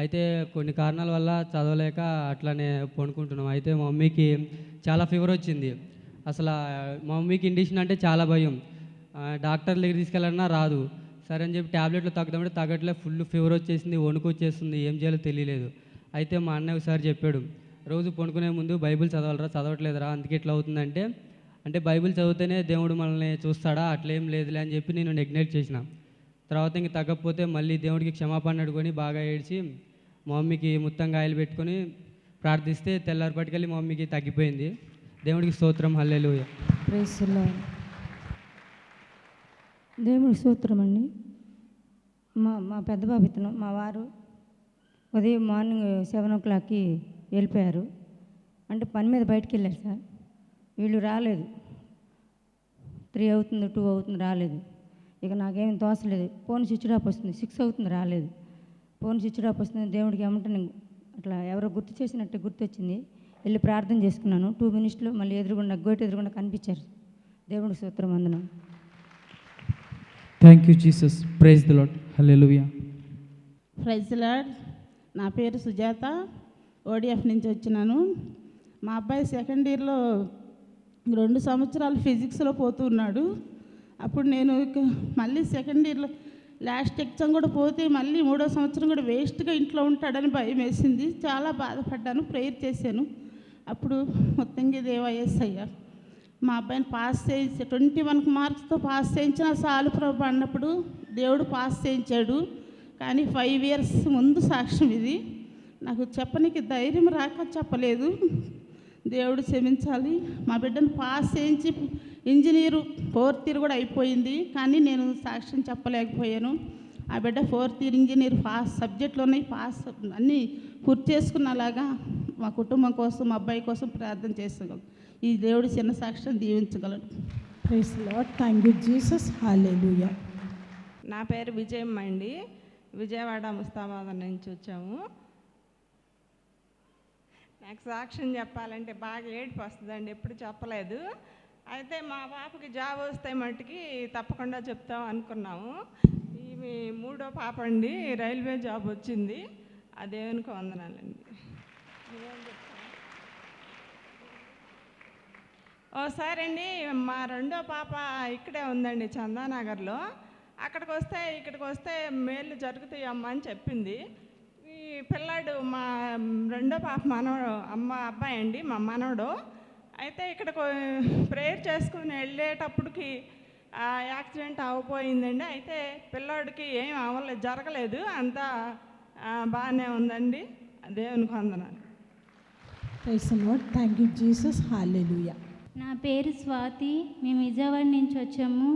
అయితే కొన్ని కారణాల వల్ల చదవలేక అట్లానే పడుకుంటున్నాం. అయితే మా మమ్మీకి చాలా ఫీవర్ వచ్చింది. అసలు మా మమ్మీకి ఇండిషన్ అంటే చాలా భయం. డాక్టర్ దగ్గర తీసుకెళ్ళాలన్నా రాదు. సరే అని చెప్పి ట్యాబ్లెట్లు తగ్గుతామంటే తగ్గట్లే, ఫుల్ ఫీవర్ వచ్చేసింది, వణుకు వచ్చేస్తుంది, ఏం చేయాలో తెలియలేదు. అయితే మా అన్నయ్య ఒకసారి చెప్పాడు, రోజు పడుకునే ముందు బైబిల్ చదవాలరా, చదవట్లేదురా అందుకే ఇట్లా అవుతుందంటే, అంటే బైబిల్ చదివితేనే దేవుడు మనల్ని చూస్తాడా, అట్లేం లేదులే అని చెప్పి నేను నెగ్లెక్ట్ చేసిన. తర్వాత ఇంక తగ్గకపోతే మళ్ళీ దేవుడికి క్షమాపణ అడుగుని బాగా ఏడ్చి మా మమ్మీకి మొత్తంగా ఆయిల్ పెట్టుకొని ప్రార్థిస్తే తెల్లారిపటికెళ్ళి మా మమ్మీకి తగ్గిపోయింది. దేవుడికి స్తోత్రం, హల్లెలూయా. Praise the lord. దేవుడికి స్తోత్రం అండి. మా పెద్ద బాబు ఇతను, మా వారు ఉదయం మార్నింగ్ 7 o'clockకి వెళ్ళిపోయారు. అంటే పని మీద బయటికి వెళ్ళారు సార్. వీళ్ళు రాలేదు. 3 అవుతుంది, 2 అవుతుంది, రాలేదు. ఇక నాకేం తోసలేదు. ఫోన్ స్విచ్ ఆఫ్ వస్తుంది, 6 అవుతుంది, రాలేదు. ఫోన్ స్విచ్ ఆఫ్ వస్తుంది. దేవుడికి ఏమంటే అట్లా ఎవరో గుర్తు చేసినట్టు గుర్తొచ్చింది. వెళ్ళి ప్రార్థన చేసుకున్నాను. 2 minutesలో మళ్ళీ గోటు ఎదురుగుండా కనిపించారు. దేవుడికి స్తోత్రం, వందనం. Thank you Jesus, praise the lord, hallelujah. Praise the lord. నా పేరు సుజాత, ఓడిఎఫ్ నుంచి వచ్చినాను. మా అబ్బాయి సెకండ్ ఇయర్లో 2 సంవత్సరాలు ఫిజిక్స్లో పోతున్నాడు. అప్పుడు నేను మళ్ళీ సెకండ్ ఇయర్లో లాస్ట్ ఎగ్జామ్ కూడా పోతే మళ్ళీ 3వ సంవత్సరం కూడా వేస్ట్గా ఇంట్లో ఉంటాడని భయం వేసింది. చాలా బాధపడ్డాను, ప్రేయర్ చేశాను. అప్పుడు మొత్తంగా దేవా యేసయ్యా మా అబ్బాయిని పాస్ చేయించి 21 మార్క్స్తో పాస్ చేయించిన సాలు ప్రభు అన్నప్పుడు దేవుడు పాస్ చేయించాడు. కానీ 5 years ముందు సాక్ష్యం ఇది. నాకు చెప్పనికి ధైర్యం రాక చెప్పలేదు. దేవుడు క్షమించాలి. మా బిడ్డను పాస్ చేయించి ఇంజనీరు 4th year కూడా అయిపోయింది, కానీ నేను సాక్ష్యం చెప్పలేకపోయాను. ఆ బిడ్డ 4th year ఇంజనీర్ పాస్, సబ్జెక్టులు ఉన్నాయి, పాస్ అన్నీ పూర్తి చేసుకున్నలాగా మా కుటుంబం కోసం, మా అబ్బాయి కోసం ప్రార్థన చేసగలరు. ఈ దేవుడు చిన్న సాక్ష్యం దీవించగలడు. Praise the lord. Thank you Jesus, hallelujah. నా పేరు విజయమ్మ అండి. విజయవాడ ముస్తాబాద్ నుంచి వచ్చాము. నాకు సాక్ష్యం చెప్పాలంటే బాగా ఏడుపు వస్తుందండి, ఎప్పుడు చెప్పలేదు. అయితే మా పాపకి జాబ్ వస్తే మట్టుకి తప్పకుండా చెప్తాం అనుకున్నాము. ఈమె 3వ పాప అండి, రైల్వే జాబ్ వచ్చింది. ఆ దేవునికి వందనాలండి. ఓసారి అండి మా 2వ పాప ఇక్కడే ఉందండి, చందానగర్లో. ఇక్కడికి వస్తే మేలు జరుగుతాయి అమ్మ అని చెప్పింది. ఈ పిల్లాడు మా 2వ పాప అబ్బాయి అండి, మా మనవడు. అయితే ఇక్కడికి ప్రేయర్ చేసుకుని వెళ్ళేటప్పటికి యాక్సిడెంట్ అవ్వపోయిందండి. అయితే పిల్లాడికి ఏం జరగలేదు, అంతా బాగానే ఉందండి. దేవునికి వందనాలు. Praise the lord. Thank you Jesus, hallelujah. నా పేరు స్వాతి, మేము విజయవాడ నుంచి వచ్చాము.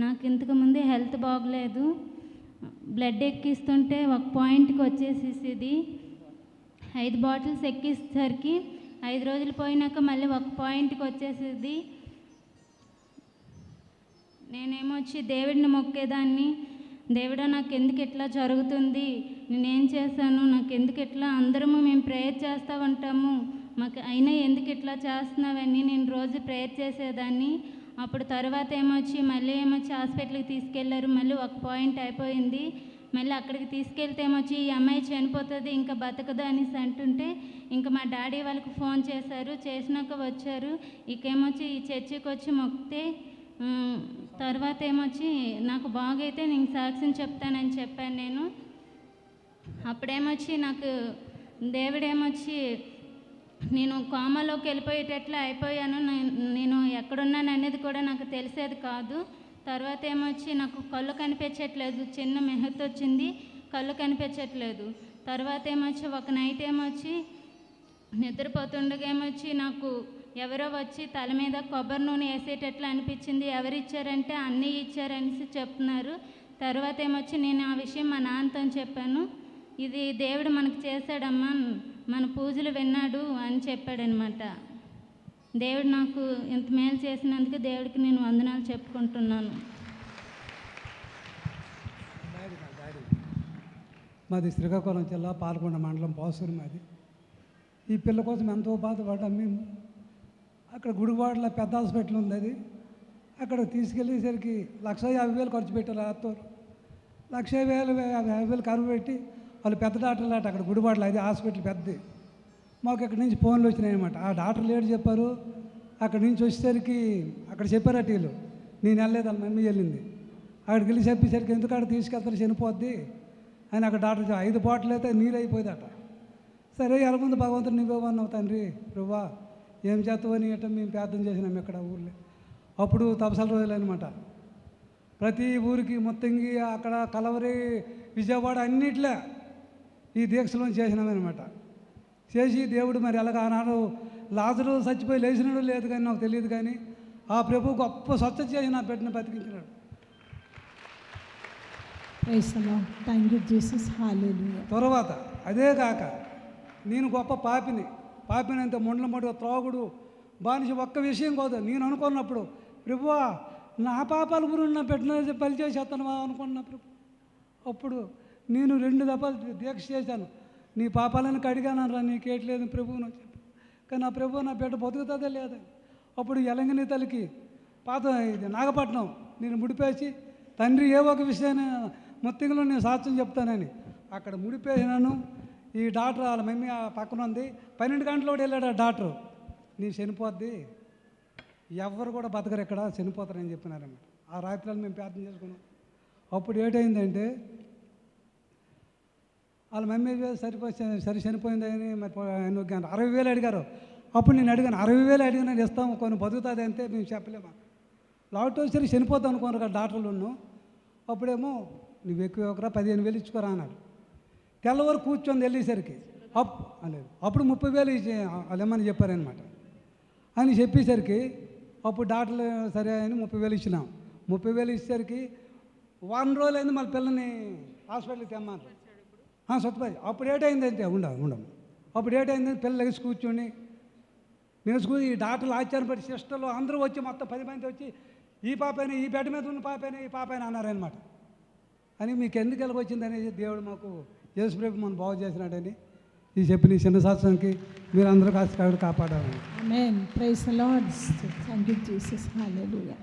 నాకు ఇంతకుముందే హెల్త్ బాగలేదు. బ్లడ్ ఎక్కిస్తుంటే ఒక పాయింట్కి వచ్చేసేది. 5 బాటిల్స్ ఎక్కిసేసరికి 5 రోజులు పోయినాక మళ్ళీ ఒక పాయింట్కి వచ్చేసేది. నేనేమొచ్చి దేవుడిని మొక్కేదాన్ని, దేవుడా నాకు ఎందుకు ఇట్లా జరుగుతుంది, నేనేం చేశాను, నాకు ఎందుకు ఇట్లా, అందరము మేము ప్రేయర్ చేస్తూ ఉంటాము, మాకు అయినా ఎందుకు ఇట్లా చేస్తున్నావని నేను రోజు ప్రేయర్ చేసేదాన్ని. అప్పుడు తర్వాత మళ్ళీ హాస్పిటల్కి తీసుకెళ్లారు. మళ్ళీ ఒక పాయింట్ అయిపోయింది. మళ్ళీ అక్కడికి తీసుకెళ్తే ఈ అమ్మాయి చనిపోతుంది, ఇంకా బతకదు అనేసి అంటుంటే ఇంకా మా డాడీ వాళ్ళకి ఫోన్ చేశారు. చేసినాక వచ్చారు. ఈ చర్చికి వచ్చి మొక్కితే తర్వాత నాకు బాగైతే నేను సాక్ష్యం చెప్తానని చెప్పాను నేను. అప్పుడేమొచ్చి నాకు దేవుడు నేను కోమాలోకి వెళ్ళిపోయేటట్లు అయిపోయాను. నేను ఎక్కడున్నాను అనేది కూడా నాకు తెలిసేది కాదు. తర్వాత నాకు కళ్ళు కనిపించట్లేదు, చిన్న మెహత్ వచ్చింది, కళ్ళు కనిపించట్లేదు. తర్వాత ఒక నైట్ నిద్రపోతుండగా నాకు ఎవరో వచ్చి తల మీద కొబ్బరి నూనె వేసేటట్లు అనిపించింది. ఎవరు ఇచ్చారంటే అన్నీ ఇచ్చారనేసి చెప్తున్నారు. తర్వాత ఏమొచ్చి నేను ఆ విషయం మా నాన్నతో చెప్పాను. ఇది దేవుడు మనకు చేశాడమ్మా, మన పూజలు విన్నాడు అని చెప్పాడనమాట. దేవుడు నాకు ఇంత మేలు చేసినందుకు దేవుడికి నేను వందనాలు చెప్పుకుంటున్నాను. మాది శ్రీకాకుళం జిల్లా పాలకొండ మండలం పాసూరు మాది. ఈ పిల్ల కోసం ఎంతో బాధపడ్డాం మేము. అక్కడ గుడివాడలో పెద్ద హాస్పిటల్ ఉంది, అది అక్కడ తీసుకెళ్ళేసరికి 1,50,000 ఖర్చు పెట్టారు. ఆత్తోరు 1,50,000 ఖర్చు పెట్టి వాళ్ళు పెద్ద డాక్టర్లు అట అక్కడ గుడివాడలో, అది హాస్పిటల్ పెద్దది. మాకు ఇక్కడి నుంచి ఫోన్లు వచ్చినాయి అనమాట. ఆ డాక్టర్లు ఏడు చెప్పారు, అక్కడి నుంచి వచ్చేసరికి అక్కడ చెప్పారట వీళ్ళు, నేను వెళ్ళలేదు, వాళ్ళ మమ్మీ వెళ్ళింది. అక్కడికి వెళ్ళి చెప్పేసరికి ఎందుకు అక్కడ తీసుకెళ్తారు చనిపోద్ది అని అక్కడ డాక్టర్ 5 బాటిల్ అయితే నీరు అయిపోయిందట. సరే ఎలాగుంది భగవంతుడు నువ్వేమన్నావు తండ్రి, నువ్వా ఏం చేస్తావని అంటే మేము ప్రార్థన చేసినాం ఇక్కడ ఊళ్ళో. అప్పుడు తపసల రోజులు అనమాట. ప్రతి ఊరికి మొత్తంగి అక్కడ కలవరి విజయవాడ అన్నిట్లో ఈ దీక్షలో చేసినామన్నమాట. చేసి దేవుడు మరి ఎలాగ ఆనాడు లాజరు చచ్చిపోయి లేచినాడు లేదు కానీ నాకు తెలియదు, కానీ ఆ ప్రభు గొప్ప స్వచ్ఛత చేసి నా బిడ్డను బతికించినాడు. Praise the lord. Thank you Jesus. Hallelujah. తర్వాత అదే కాక నేను గొప్ప పాపిని అంత మొండలమడు త్రాగుడు బానిస ఒక్క విషయం కాదు. నేను అనుకున్నప్పుడు ప్రభువా నా పాపాల గురించి నా పెట్టిన పని చేసేస్తాను అనుకున్నా ప్రభు. అప్పుడు నేను 2 దఫాలు దీక్ష చేశాను. నీ పాపాలను కడిగానరా, నీకేట్లేదు ప్రభువు నాకు చెప్పు. కానీ నా ప్రభు నా బిడ్డ బతుకుతుందా లేదని. అప్పుడు ఎలంగిని తల్లికి పాత ఇది నాగపట్నం నేను ముడిపేసి తండ్రి ఏ ఒక విషయాన్ని మొత్తంలో నేను సాక్ష్యం చెప్తానని అక్కడ ముడిపేసినాను. ఈ డాక్టర్ వాళ్ళ మమ్మీ ఆ పక్కన ఉంది, 12 గంటల కూడా వెళ్ళాడు ఆ డాక్టరు. నీ చనిపోద్ది, ఎవరు కూడా బతకరు ఇక్కడ, చనిపోతారని చెప్పినారన్నమాట. ఆ రాత్రులు మేము ప్రార్థన చేసుకున్నాం. అప్పుడు ఏటైందంటే వాళ్ళ మమ్మీ సరి చనిపోయిందని మరి 60,000 అడిగారు. అప్పుడు నేను అడిగాను, 60,000 అడిగినా ఇస్తాము, కొన్ని బతుకుతుంది అంతే, మేము చెప్పలేము. లాక్డౌన్ సరి చనిపోతాం అనుకున్నారు కదా డాక్టర్లు ఉన్నాం. అప్పుడేమో నువ్వు ఎక్కువ ఒకరా 15,000 ఇచ్చుకోరా అన్నాడు. తెల్లవారు కూర్చొని వెళ్ళేసరికి అనేది అప్పుడు 30,000 వాళ్ళు ఏమని చెప్పారనమాట. అని చెప్పేసరికి అప్పుడు డాక్టర్లు సరే అని 30,000 ఇచ్చినాం. 30,000 ఇచ్చేసరికి 1 రోజులు అయింది మళ్ళీ పిల్లని హాస్పిటల్కి తెమ్మన్నారు. సొత్తపై అప్పుడు ఏటైందంటే ఉండము. అప్పుడు ఏటైందంటే పిల్లలు ఎగిసి కూర్చొని నేర్చుకుని ఈ డాక్టర్లు ఆశ్చర్యపడి సిస్టర్లు అందరూ వచ్చి మొత్తం 10 మంది వచ్చి ఈ పాపైనా, ఈ బెడ్ మీద ఉన్న పాపైనా, ఈ పాపైనా అన్నారనమాట. అని మీకు ఎందుకు ఎలాగొచ్చిందని దేవుడు మాకు యేసుప్రభు మనం బాగు చేసినాడని ఈ చెప్పిన ఈ చిన్న శాస్త్రానికి మీరు అందరూ కాపాడాలని. Amen. Praise the lord. Thank you Jesus. Hallelujah.